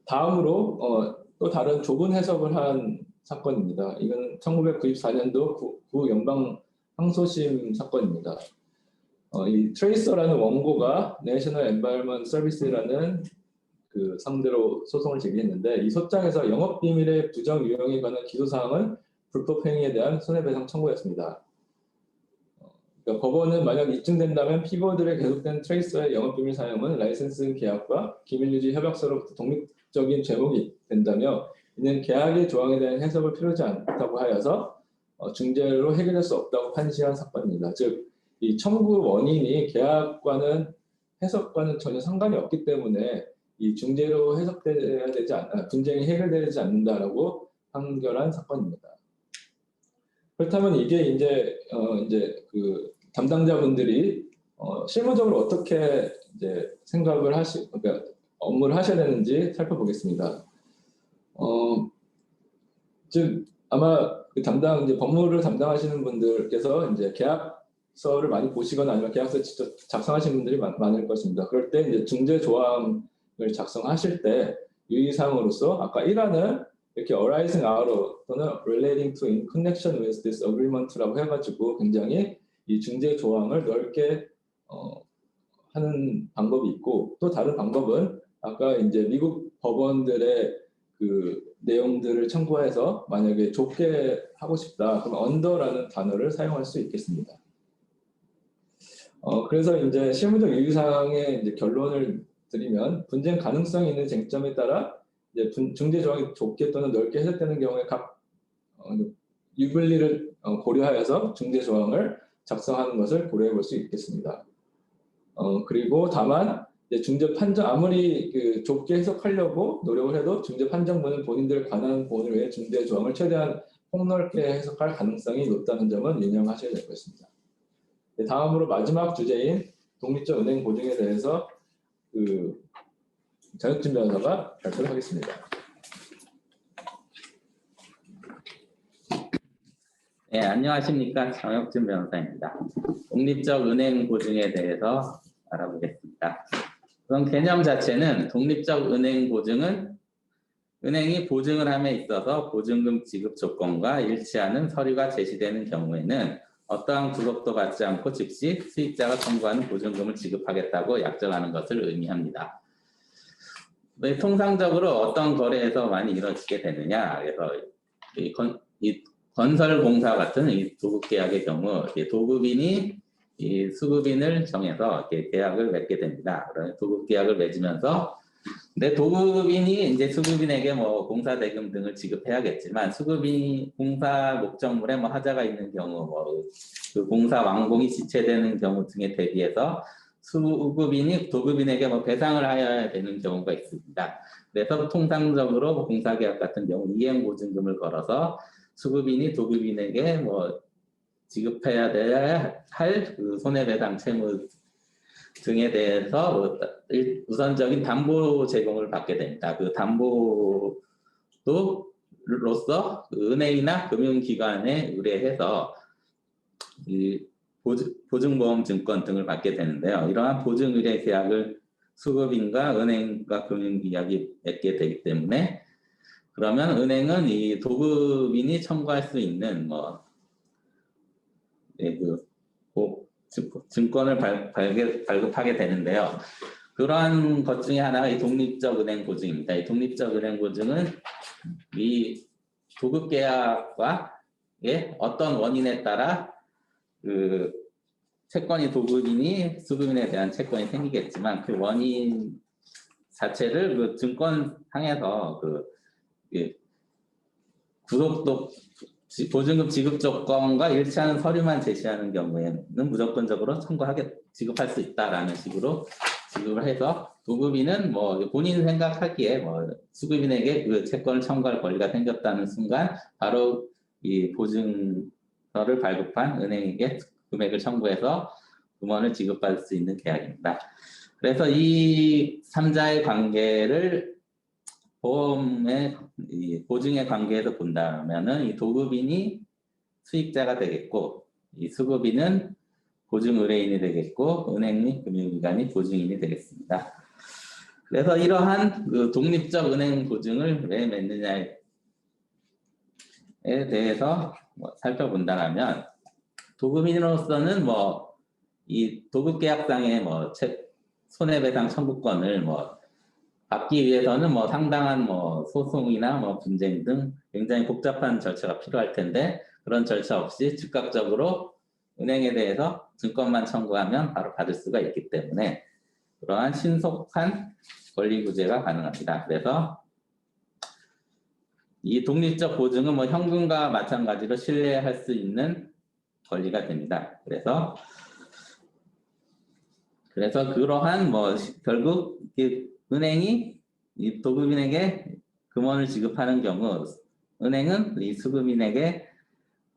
다음으로 또 다른 좁은 해석을 한 사건입니다. 이건 1994년도 구 연방 항소심 사건입니다. 이 트레이서라는 원고가 내셔널 엔바이러먼트 서비스라는 그 상대로 소송을 제기했는데 이 소장에서 영업 비밀의 부정 유용에 관한 기소 사항은 불법 행위에 대한 손해배상 청구였습니다. 그러니까 법원은 만약 입증된다면 피고들의 계속된 트레이서의 영업 비밀 사용은 라이센스 계약과 기밀 유지 협약서로부터 독립적인 죄목이 된다며 이는 계약의 조항에 대한 해석을 필요하지 않다고 하여서 중재로 해결할 수 없다고 판시한 사건입니다. 즉, 이 청구 원인이 계약과는 해석과는 전혀 상관이 없기 때문에 이 중재로 해석돼야 되지 분쟁이 해결되지 않는다라고 판결한 사건입니다. 그렇다면 이게 이제 그 담당자분들이 실무적으로 어떻게 이제 생각을 그러니까 업무를 하셔야 되는지 살펴보겠습니다. 즉 아마 그 이제 법무를 담당하시는 분들께서 이제 계약서를 많이 보시거나 아니면 계약서 직접 작성하시는 분들이 많을 것입니다. 그럴 때 이제 중재 조항을 작성하실 때 유의사항으로서 아까 1화는 이렇게 arising out 또는 relating to in connection with this agreement라고 해가지고 굉장히 이 중재 조항을 넓게 하는 방법이 있고 또 다른 방법은 아까 이제 미국 법원들의 그 내용들을 참고해서 만약에 좁게 하고 싶다 그럼 under라는 단어를 사용할 수 있겠습니다. 그래서 이제 실무적 유의사항의 이제 결론을 드리면 분쟁 가능성이 있는 쟁점에 따라 이제 중재 조항이 좁게 또는 넓게 해석되는 경우에 각 유불리를 고려하여서 중재 조항을 작성하는 것을 고려해 볼 수 있겠습니다. 그리고 다만 이제 중재 판정 아무리 그 좁게 해석하려고 노력을 해도 중재 판정문은 본인들 관한 부분을 위해 중재 조항을 최대한 폭넓게 해석할 가능성이 높다는 점은 유념하셔야 될 것입니다. 다음으로 마지막 주제인 독립적 은행 보증에 대해서 그 자격증 변호사가 발표를 하겠습니다. 네, 안녕하십니까. 정혁준 변호사입니다. 독립적 은행 보증에 대해서 알아보겠습니다. 그럼 개념 자체는 독립적 은행 보증은 은행이 보증을 함에 있어서 보증금 지급 조건과 일치하는 서류가 제시되는 경우에는 어떠한 구속도 받지 않고 즉시 수익자가 청구하는 보증금을 지급하겠다고 약정하는 것을 의미합니다. 통상적으로 어떤 거래에서 많이 이루어지게 되느냐, 그래서 이 건설공사 같은 이 도급계약의 경우 도급인이 이 수급인을 정해서 이렇게 계약을 맺게 됩니다. 도급계약을 맺으면서 근데 도급인이 이제 수급인에게 뭐 공사 대금 등을 지급해야겠지만 수급인 공사 목적물에 뭐 하자가 있는 경우 뭐 그 공사 완공이 지체되는 경우 등에 대비해서 수급인이 도급인에게 뭐 배상을 해야 되는 경우가 있습니다. 그래서 통상적으로 공사계약 같은 경우 이행보증금을 걸어서 수급인이 도급인에게 뭐 지급해야 할 그 손해배상 채무 등에 대해서 뭐 우선적인 담보 제공을 받게 됩니다. 그 담보로서 그 은행이나 금융기관에 의뢰해서 이 보증보험증권 등을 받게 되는데요. 이러한 보증의뢰 계약을 수급인과 은행과 금융기관이 맺게 되기 때문에 그러면 은행은 이 도급인이 청구할 수 있는 뭐 그 증권을 발급하게 되는데요. 그러한 것 중에 하나가 이 독립적 은행 보증입니다. 이 독립적 은행 보증은 이 도급 계약과의 어떤 원인에 따라 그 채권이 도급이니 수급인에 대한 채권이 생기겠지만 그 원인 자체를 그 증권상에서 구속도 보증금 지급 조건과 일치하는 서류만 제시하는 경우에는 무조건적으로 지급할 수 있다라는 식으로 지급을 해서 도급인은 뭐 본인 생각하기에 뭐 수급인에게 그 채권을 청구할 권리가 생겼다는 순간 바로 이 보증서를 발급한 은행에게 금액을 청구해서 금원을 지급받을 수 있는 계약입니다. 그래서 이 3자의 관계를 보증의 관계에서 본다면은 이 도급인이 수익자가 되겠고 이 수급인은 보증 의뢰인이 되겠고 은행이 금융기관이 보증인이 되겠습니다. 그래서 이러한 그 독립적 은행 보증을 왜 맺느냐에 대해서 살펴본다면 도급인으로서는 뭐 이 도급계약상의 뭐 손해배상 청구권을 뭐 받기 위해서는 뭐 상당한 뭐 소송이나 뭐 분쟁 등 굉장히 복잡한 절차가 필요할 텐데 그런 절차 없이 즉각적으로 은행에 대해서 증권만 청구하면 바로 받을 수가 있기 때문에 그러한 신속한 권리 구제가 가능합니다. 그래서 이 독립적 보증은 뭐 현금과 마찬가지로 신뢰할 수 있는 권리가 됩니다. 그래서 그러한 뭐 결국 은행이 이 도급인에게 금원을 지급하는 경우 은행은 이 수급인에게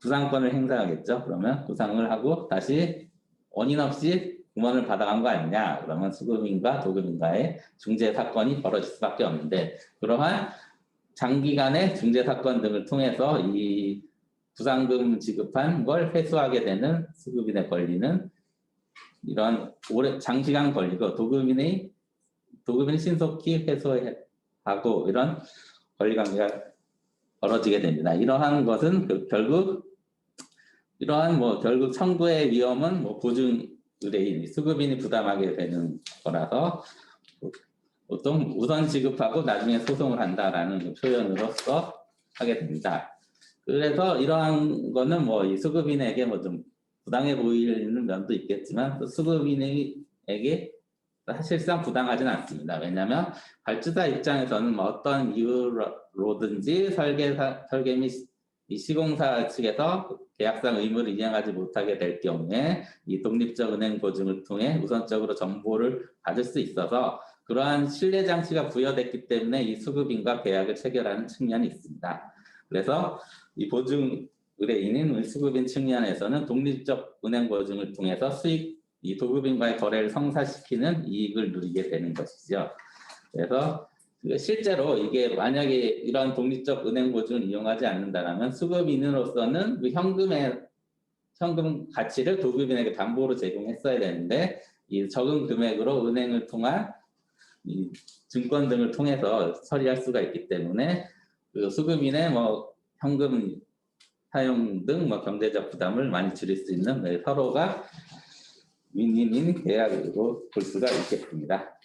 구상권을 행사하겠죠. 그러면 구상을 하고 다시 원인 없이 금원을 받아간 거 아니냐. 그러면 수급인과 도급인과의 중재 사건이 벌어질 수밖에 없는데 그러한 장기간의 중재 사건 등을 통해서 이 구상금 지급한 걸 회수하게 되는 수급인의 권리는 이런 장시간 권리고 도급인이 신속히 회수하고 이런 권리관계가 벌어지게 됩니다. 이러한 것은 결국 청구의 위험은 뭐 보증 의뢰인, 수급인이 부담하게 되는 거라서 보통 우선 지급하고 나중에 소송을 한다라는 표현으로서 하게 됩니다. 그래서 이러한 거는 뭐 이 수급인에게 뭐 좀 부당해 보이는 면도 있겠지만 또 수급인에게 사실상 부당하지는 않습니다. 왜냐하면 발주자 입장에서는 뭐 어떤 이유로든지 설계 및 이 시공사 측에서 계약상 의무를 이행하지 못하게 될 경우에 이 독립적 은행 보증을 통해 우선적으로 정보를 받을 수 있어서 그러한 신뢰 장치가 부여됐기 때문에 이 수급인과 계약을 체결하는 측면이 있습니다. 그래서 이 보증 의뢰인인 수급인 측면에서는 독립적 은행 보증을 통해서 이 도급인과의 거래를 성사시키는 이익을 누리게 되는 것이죠. 그래서 실제로 이게 만약에 이런 독립적 은행 보증을 이용하지 않는다면 수급인으로서는 그 현금 가치를 도급인에게 담보로 제공했어야 되는데 이 적은 금액으로 은행을 통한 이 증권 등을 통해서 처리할 수가 있기 때문에 그 수급인의 뭐 현금 사용 등 뭐 경제적 부담을 많이 줄일 수 있는 서로가 윈윈인 계약으로 볼 수가 있겠습니다.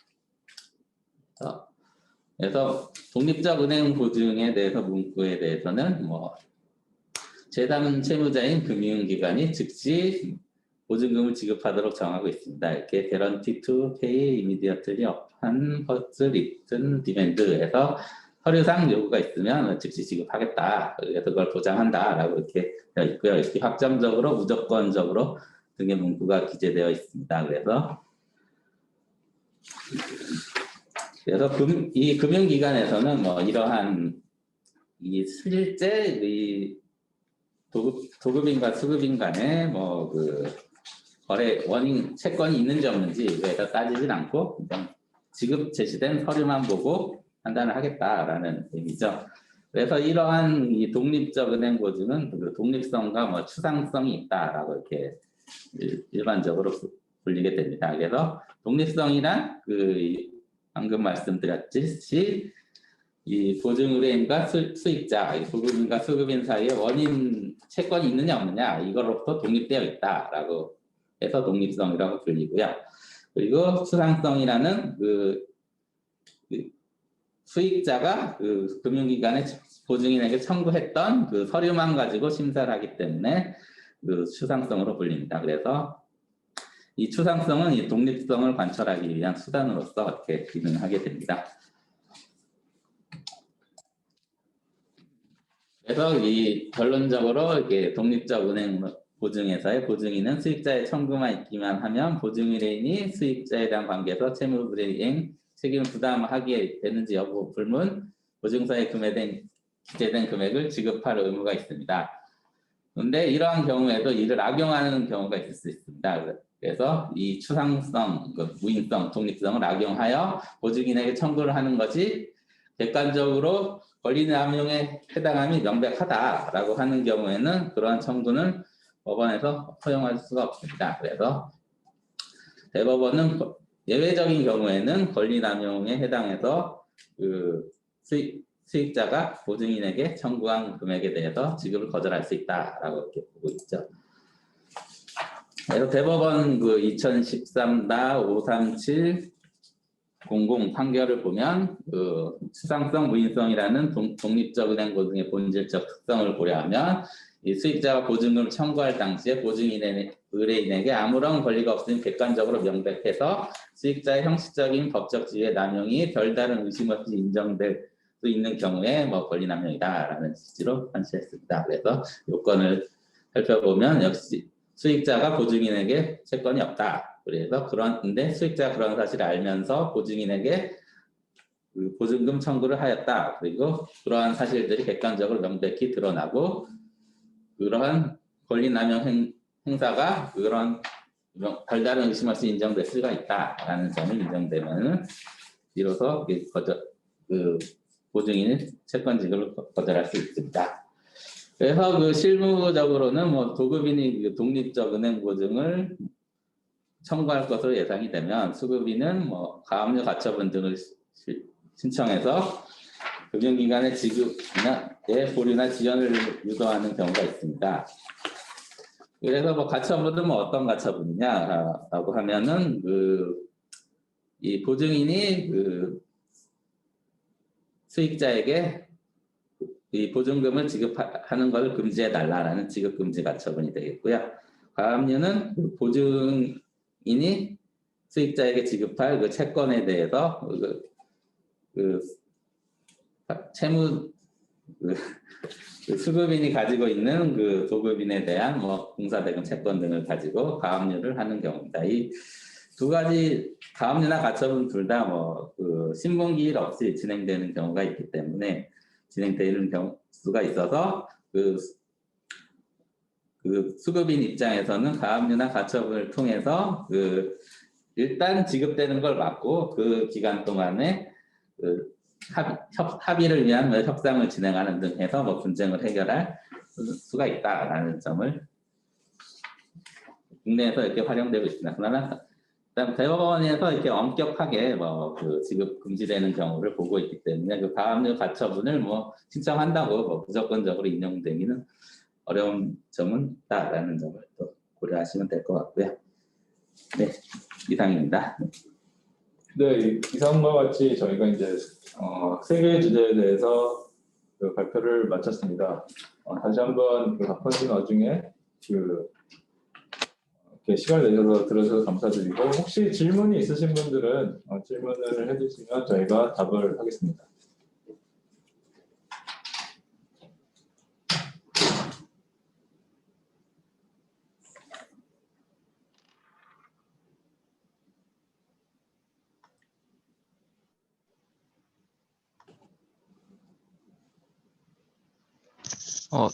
그래서 독립적 은행 보증에 대해서 문구에 대해서는 뭐 제3 채무자인 금융기관이 즉시 보증금을 지급하도록 정하고 있습니다. 이렇게 guarantee to pay immediately upon first written demand에서 서류상 요구가 있으면 즉시 지급하겠다. 그래서 그걸 보장한다라고 이렇게 되어 있고요. 이렇게 확정적으로 무조건적으로 등의 문구가 기재되어 있습니다. 그래서 이 금융기관에서는 뭐 이러한 이 실제 이 도급인과 수급인 간의 뭐 그 거래 원인 채권이 있는지 없는지 이거에다 따지진 않고 그냥 지급 제시된 서류만 보고 판단을 하겠다라는 의미죠. 그래서 이러한 이 독립적 은행 보증은 그 독립성과 뭐 추상성이 있다라고 이렇게 일반적으로 불리게 됩니다. 그래서 독립성이란 방금 말씀드렸듯이 이 보증 의뢰인과 수익자, 도급인과 수급인 사이에 원인 채권이 있느냐 없느냐 이거로부터 독립되어 있다라고 해서 독립성이라고 불리고요. 그리고 추상성이라는 그 수익자가 그 금융기관의 보증인에게 청구했던 그 서류만 가지고 심사를 하기 때문에 그 추상성으로 불립니다. 그래서 이 추상성은 이 독립성을 관철하기 위한 수단으로서 이렇게 기능하게 됩니다. 그래서 이 결론적으로 이게 독립적 은행 보증회사의 보증인은 수익자의 청구만 있기만 하면 보증의뢰인이 수익자에 대한 관계에서 채무불이행 책임을 부담하게 되는지 여부 불문 보증서에 기재된 금액을 지급할 의무가 있습니다. 그런데 이러한 경우에도 이를 악용하는 경우가 있을 수 있습니다. 그래서 이 추상성, 무인성, 독립성을 악용하여 보증인에게 청구를 하는 것이 객관적으로 권리남용에 해당함이 명백하다라고 하는 경우에는 그러한 청구는 법원에서 허용할 수가 없습니다. 그래서 대법원은 예외적인 경우에는 권리남용에 해당해서 그 수익자가 보증인에게 청구한 금액에 대해서 지급을 거절할 수 있다라고 이렇게 보고 있죠. 그래서 대법원 그 2013-53700 판결을 보면 그 추상성 무인성이라는 독립적 은행 보증의 본질적 특성을 고려하면 이 수익자가 보증금을 청구할 당시에 의뢰인에게 아무런 권리가 없으면 객관적으로 명백해서 수익자의 형식적인 법적 지위의 남용이 별다른 의심 없이 인정될 수 있는 경우에 권리 남용이다라는 취지로 판시했습니다. 그래서 요건을 살펴보면 역시 수익자가 보증인에게 채권이 없다. 그래서 그런데 수익자가 그런 사실을 알면서 보증인에게 그 보증금 청구를 하였다. 그리고 그러한 사실들이 객관적으로 명백히 드러나고 그러한 권리 남용 행사가 그런 별다른 의심 없이 인정될 수가 있다라는 점이 인정되면은 비로소 보증인이 채권 지급을 거절할 수 있습니다. 그래서 그 실무적으로는 도급인이 독립적 은행 보증을 청구할 것으로 예상이 되면 수급인은 가압류 가처분 등을 신청해서 금융기관의 지급이나 보류나 지연을 유도하는 경우가 있습니다. 그래서 가처분은 어떤 가처분이냐라고 하면은 이 보증인이 수익자에게 이 보증금을 지급하는 것을 금지해 달라라는 지급 금지 가처분이 되겠고요. 가압류는 보증인이 수익자에게 지급할 그 채권에 대해서 채무 수급인이 가지고 있는 그 도급인에 대한 공사대금 채권 등을 가지고 가압류를 하는 경우입니다. 이 두 가지 가압류나 가처분 둘 다 신분기일 없이 진행되는 경우가 있기 때문에 진행되는 경우가 있어서 그 수급인 입장에서는 가압류나 가처분을 통해서 일단 지급되는 걸 막고 그 기간 동안에 합의를 위한 협상을 진행하는 등 해서 분쟁을 해결할 수가 있다라는 점을 국내에서 이렇게 활용되고 있습니다. 그러나 대법원에서 이렇게 엄격하게 지급 금지되는 경우를 보고 있기 때문에 그 가압류 가처분을 신청한다고 무조건적으로 인용되기는 어려운 점은 있다라는 점을 또 고려하시면 될 것 같고요. 네, 이상입니다. 네, 이상과 같이 저희가 이제 세 개의 주제에 대해서 발표를 마쳤습니다. 다시 한번 바쁘신 와중에 이렇게 시간을 내셔서 들어주셔서 감사드리고 혹시 질문이 있으신 분들은 질문을 해주시면 저희가 답을 하겠습니다.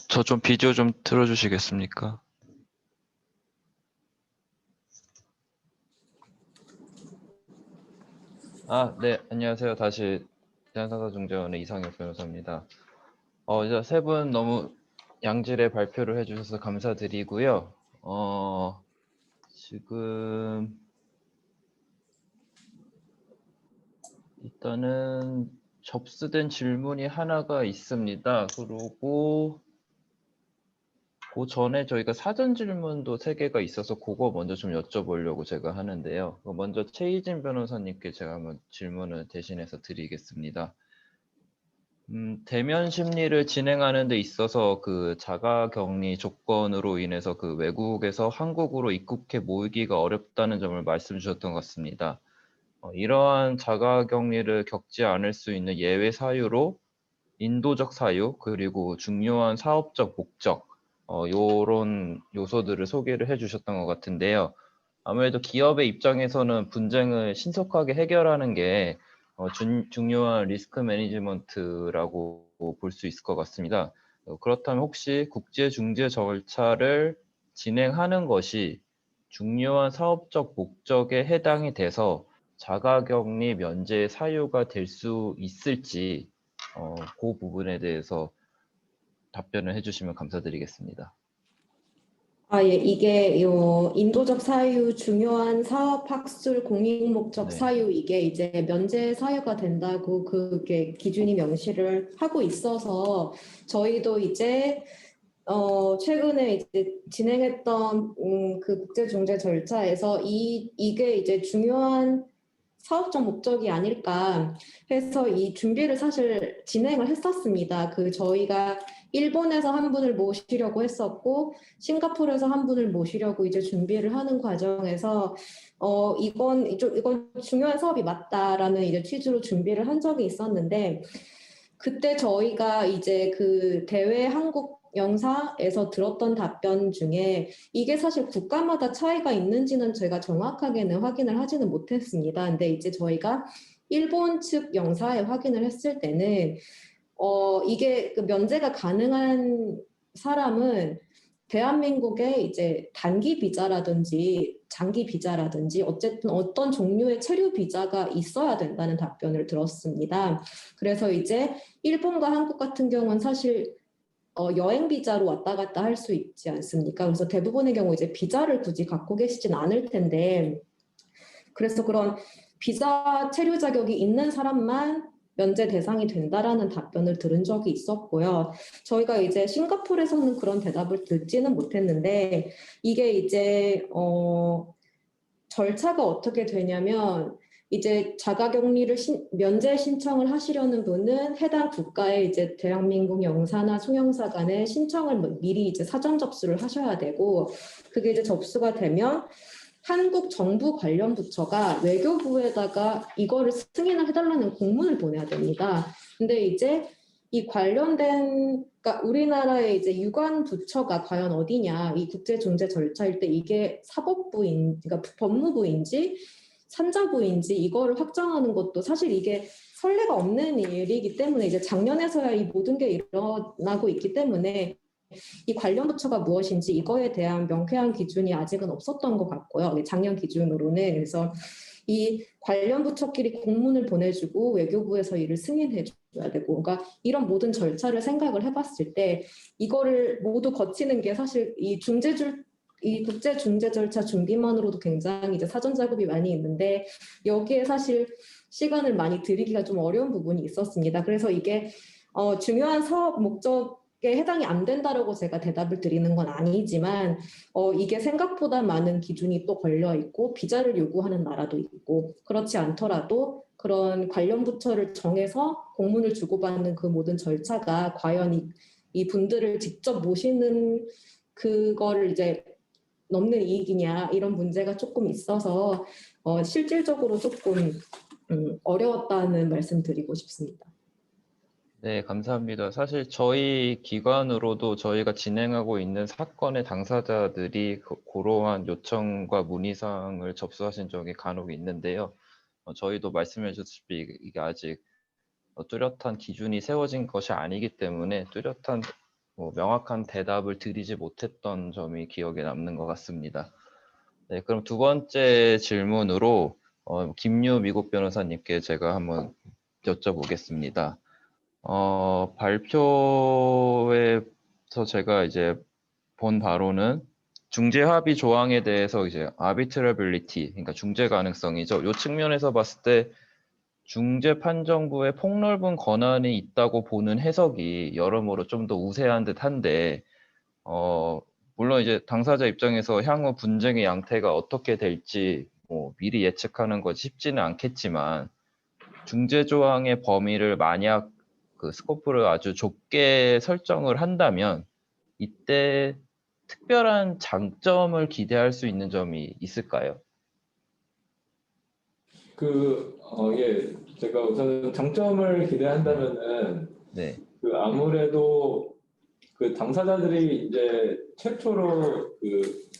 저 좀 비디오 좀 틀어주시겠습니까? 네, 안녕하세요. 다시 대한상사중재원의 이상혁 변호사입니다. 이제 세 분 너무 양질의 발표를 해주셔서 감사드리고요. 지금 일단은 접수된 질문이 하나가 있습니다. 그리고 그 전에 저희가 사전 질문도 3개가 있어서 그거 먼저 좀 여쭤보려고 제가 하는데요. 먼저 최희진 변호사님께 제가 한번 질문을 대신해서 드리겠습니다. 대면 심리를 진행하는 데 있어서 그 자가격리 조건으로 인해서 그 외국에서 한국으로 입국해 모이기가 어렵다는 점을 말씀 주셨던 것 같습니다. 이러한 자가격리를 겪지 않을 수 있는 예외 사유로 인도적 사유 그리고 중요한 사업적 목적 요런 요소들을 소개를 해주셨던 것 같은데요. 아무래도 기업의 입장에서는 분쟁을 신속하게 해결하는 게 중요한 리스크 매니지먼트라고 볼 수 있을 것 같습니다. 그렇다면 혹시 국제 중재 절차를 진행하는 것이 중요한 사업적 목적에 해당이 돼서 자가격리 면제 사유가 될 수 있을지 그 부분에 대해서 답변을 해주시면 감사드리겠습니다. 예, 이게 인도적 사유, 중요한 사업 학술 공익 목적 네. 사유 이게 이제 면제 사유가 된다고 그게 기준이 명시를 하고 있어서 저희도 이제 최근에 이제 진행했던 그 국제 중재 절차에서 이게 이제 중요한 사업적 목적이 아닐까 해서 이 준비를 사실 진행을 했었습니다. 그 저희가 일본에서 한 분을 모시려고 했었고 싱가포르에서 한 분을 모시려고 이제 준비를 하는 과정에서 이건 중요한 사업이 맞다라는 이제 취지로 준비를 한 적이 있었는데 그때 저희가 이제 그 대외 한국 영사에서 들었던 답변 중에 이게 사실 국가마다 차이가 있는지는 제가 정확하게는 확인을 하지는 못했습니다. 근데 이제 저희가 일본 측 영사에 확인을 했을 때는 이게 그 면제가 가능한 사람은 대한민국에 이제 단기 비자라든지 장기 비자라든지 어쨌든 어떤 종류의 체류 비자가 있어야 된다는 답변을 들었습니다. 그래서 이제 일본과 한국 같은 경우는 사실 여행 비자로 왔다 갔다 할 수 있지 않습니까? 그래서 대부분의 경우 이제 비자를 굳이 갖고 계시진 않을 텐데 그래서 그런 비자 체류 자격이 있는 사람만 면제 대상이 된다라는 답변을 들은 적이 있었고요. 저희가 이제 싱가포르에서는 그런 대답을 듣지는 못했는데 이게 이제 절차가 어떻게 되냐면 이제 자가격리를 면제 신청을 하시려는 분은 해당 국가에 이제 대한민국 영사나 송영사 간에 신청을 미리 이제 사전 접수를 하셔야 되고 그게 이제 접수가 되면 한국 정부 관련 부처가 외교부에다가 이거를 승인을 해달라는 공문을 보내야 됩니다. 근데 이제 이 관련된 그러니까 우리나라의 이제 유관 부처가 과연 어디냐 이 국제 중재 절차일 때 이게 사법부인 그러니까 법무부인지 산자부인지 이거를 확정하는 것도 사실 이게 선례가 없는 일이기 때문에 이제 작년에서야 이 모든 게 일어나고 있기 때문에 이 관련 부처가 무엇인지 이거에 대한 명쾌한 기준이 아직은 없었던 것 같고요. 작년 기준으로는. 그래서 이 관련 부처끼리 공문을 보내주고 외교부에서 이를 승인해줘야 되고 그러니까 이런 모든 절차를 생각을 해봤을 때 이거를 모두 거치는 게 사실 이 국제 중재 절차 준비만으로도 굉장히 이제 사전 작업이 많이 있는데 여기에 사실 시간을 많이 들이기가 좀 어려운 부분이 있었습니다. 그래서 이게 중요한 사업 목적에 해당이 안 된다라고 제가 대답을 드리는 건 아니지만 이게 생각보다 많은 기준이 또 걸려 있고 비자를 요구하는 나라도 있고 그렇지 않더라도 그런 관련 부처를 정해서 공문을 주고받는 그 모든 절차가 과연 이 분들을 직접 모시는 그거를 이제 넘는 이익이냐 이런 문제가 조금 있어서 실질적으로 조금 어려웠다는 말씀 드리고 싶습니다. 네, 감사합니다. 사실 저희 기관으로도 저희가 진행하고 있는 사건의 당사자들이 그러한 요청과 문의사항을 접수하신 적이 간혹 있는데요. 저희도 말씀해 주셨다시피 이게 아직 뚜렷한 기준이 세워진 것이 아니기 때문에 뚜렷한 명확한 대답을 드리지 못했던 점이 기억에 남는 것 같습니다. 네, 그럼 두 번째 질문으로 김유 미국 변호사님께 제가 한번 여쭤보겠습니다. 발표에서 제가 이제 본 바로는 중재 합의 조항에 대해서 이제 arbitrability, 그러니까 중재 가능성이죠. 이 측면에서 봤을 때 중재 판정부에 폭넓은 권한이 있다고 보는 해석이 여러모로 좀 더 우세한 듯한데 물론 이제 당사자 입장에서 향후 분쟁의 양태가 어떻게 될지 뭐 미리 예측하는 것이 쉽지는 않겠지만 중재 조항의 범위를 만약 그 스코프를 아주 좁게 설정을 한다면 이때 특별한 장점을 기대할 수 있는 점이 있을까요? 예, 제가 우선 장점을 기대한다면은 네, 아무래도 그 당사자들이 이제 최초로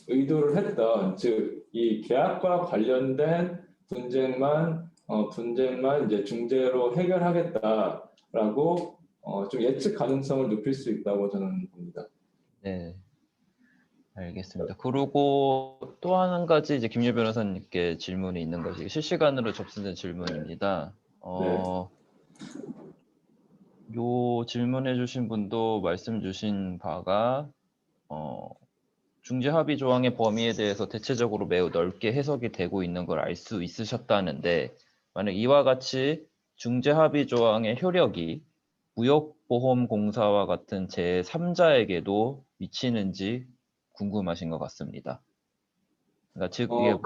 의도를 했던 즉 이 계약과 관련된 분쟁만 이제 중재로 해결하겠다라고 좀 예측 가능성을 높일 수 있다고 저는 봅니다. 네, 알겠습니다. 그리고 또 한 가지 이제 김유 변호사님께 질문이 있는 것이 실시간으로 접수된 질문입니다. 요 질문해 주신 분도 말씀 주신 바가 중재 합의 조항의 범위에 대해서 대체적으로 매우 넓게 해석이 되고 있는 걸 알 수 있으셨다는데 만약 이와 같이 중재 합의 조항의 효력이 무역보험공사와 같은 제3자에게도 미치는지 궁금하신 것 같습니다. 그러니까 즉 이게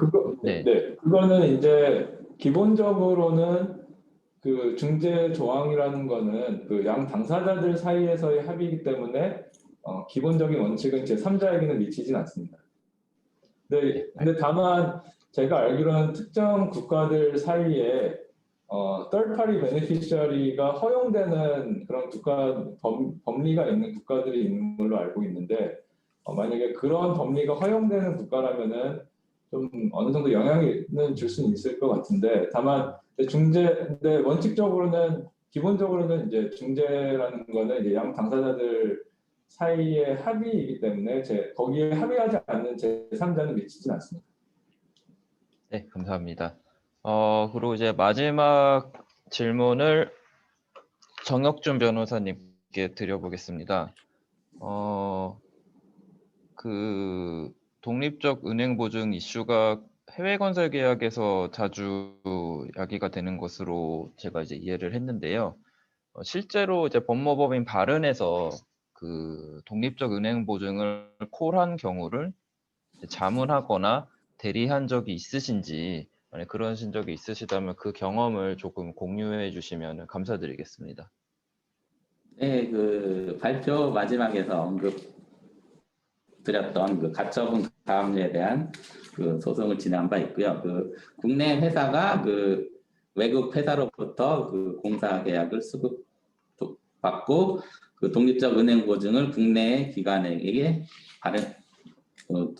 네, 그거는 이제 기본적으로는 그 중재 조항이라는 거는 그 양 당사자들 사이에서의 합의이기 때문에 기본적인 원칙은 제3자에게는 미치진 않습니다. 근데 다만 제가 알기로는 특정 국가들 사이에 third party beneficiary가 허용되는 그런 법리가 있는 국가들이 있는 걸로 알고 있는데 만약에 그런 법리가 허용되는 국가라면은 좀 어느 정도 영향을 줄 수는 있을 것 같은데 다만 근데 기본적으로는 이제 중재라는 거는 이제 양 당사자들 사이의 합의이기 때문에 거기에 합의하지 않는 제3자는 미치진 않습니다. 네, 감사합니다. 그리고 이제 마지막 질문을 정혁준 변호사님께 드려보겠습니다. 그 독립적 은행 보증 이슈가 해외 건설 계약에서 자주 야기가 되는 것으로 제가 이제 이해를 했는데요. 실제로 이제 법무법인 발언에서 그 독립적 은행 보증을 콜한 경우를 자문하거나 대리한 적이 있으신지 만약 그러신 적이 있으시다면 그 경험을 조금 공유해 주시면 감사드리겠습니다. 네, 그 발표 마지막에서 언급드렸던 그 가처분 가압류에 대한 그 소송을 진행한 바 있고요. 그 국내 회사가 그 외국 회사로부터 그 공사 계약을 수급받고 그 독립적 은행 보증을 국내 기관에게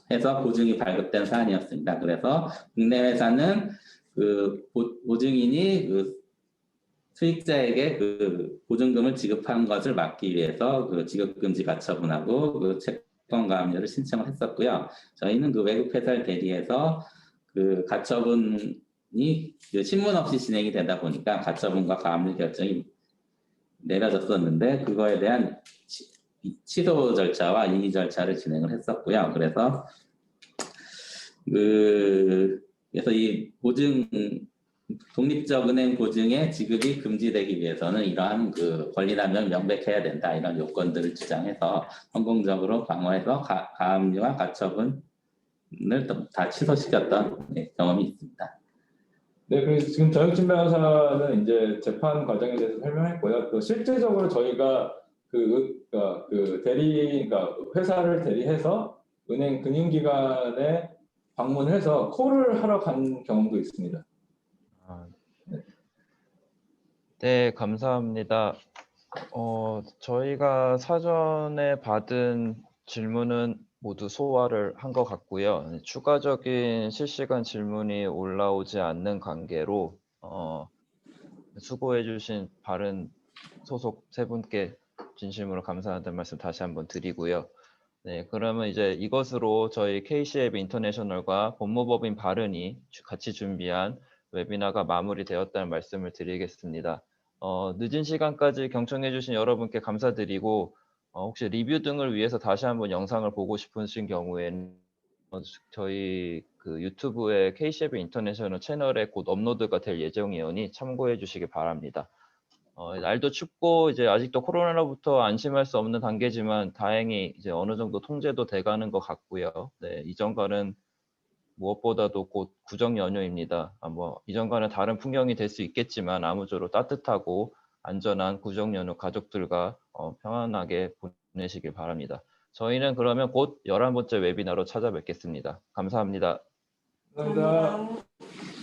해서 보증이 발급된 사안이었습니다. 그래서 국내 회사는 그 보증인이 그 수익자에게 그 보증금을 지급한 것을 막기 위해서 그 지급금지 가처분하고 그 채권 가압류를 신청을 했었고요. 저희는 그 외국 회사를 대리해서 그 가처분이 그 신문 없이 진행이 되다 보니까 가처분과 가압류 결정이 내려졌었는데 그거에 대한 취소 절차와 이의 절차를 진행을 했었고요. 그래서 그래서 이 독립적 은행 보증의 지급이 금지되기 위해서는 이러한 그 권리라면 명백해야 된다 이런 요건들을 주장해서 성공적으로 방어해서 가압류와 가처분을 다 취소시켰던 경험이 있습니다. 네, 그래서 지금 정혁진 변호사는 이제 재판 과정에 대해서 설명했고요. 또 실제적으로 저희가 그러니까 회사를 대리해서 은행 금융기관에 방문해서 콜을 하러 간 경험도 있습니다. 네, 감사합니다. 저희가 사전에 받은 질문은 모두 소화를 한 것 같고요. 추가적인 실시간 질문이 올라오지 않는 관계로 수고해 주신 바른 소속 세 분께 진심으로 감사하다는 말씀 다시 한번 드리고요. 네, 그러면 이제 이것으로 저희 KC앱 인터내셔널과 법무법인 바른이 같이 준비한 웨비나가 마무리되었다는 말씀을 드리겠습니다. 늦은 시간까지 경청해 주신 여러분께 감사드리고 혹시 리뷰 등을 위해서 다시 한번 영상을 보고 싶으신 경우에는 저희 그 유튜브의 KC앱 인터내셔널 채널에 곧 업로드가 될 예정이오니 참고해 주시기 바랍니다. 날도 춥고 이제 아직도 코로나로부터 안심할 수 없는 단계지만 다행히 이제 어느 정도 통제도 돼가는 것 같고요. 네, 이전과는 무엇보다도 곧 구정 연휴입니다. 뭐 이전과는 다른 풍경이 될 수 있겠지만 아무쪼록 따뜻하고 안전한 구정 연휴 가족들과 평안하게 보내시길 바랍니다. 저희는 그러면 곧 11번째 웨비나로 찾아뵙겠습니다. 감사합니다. 감사합니다. 감사합니다.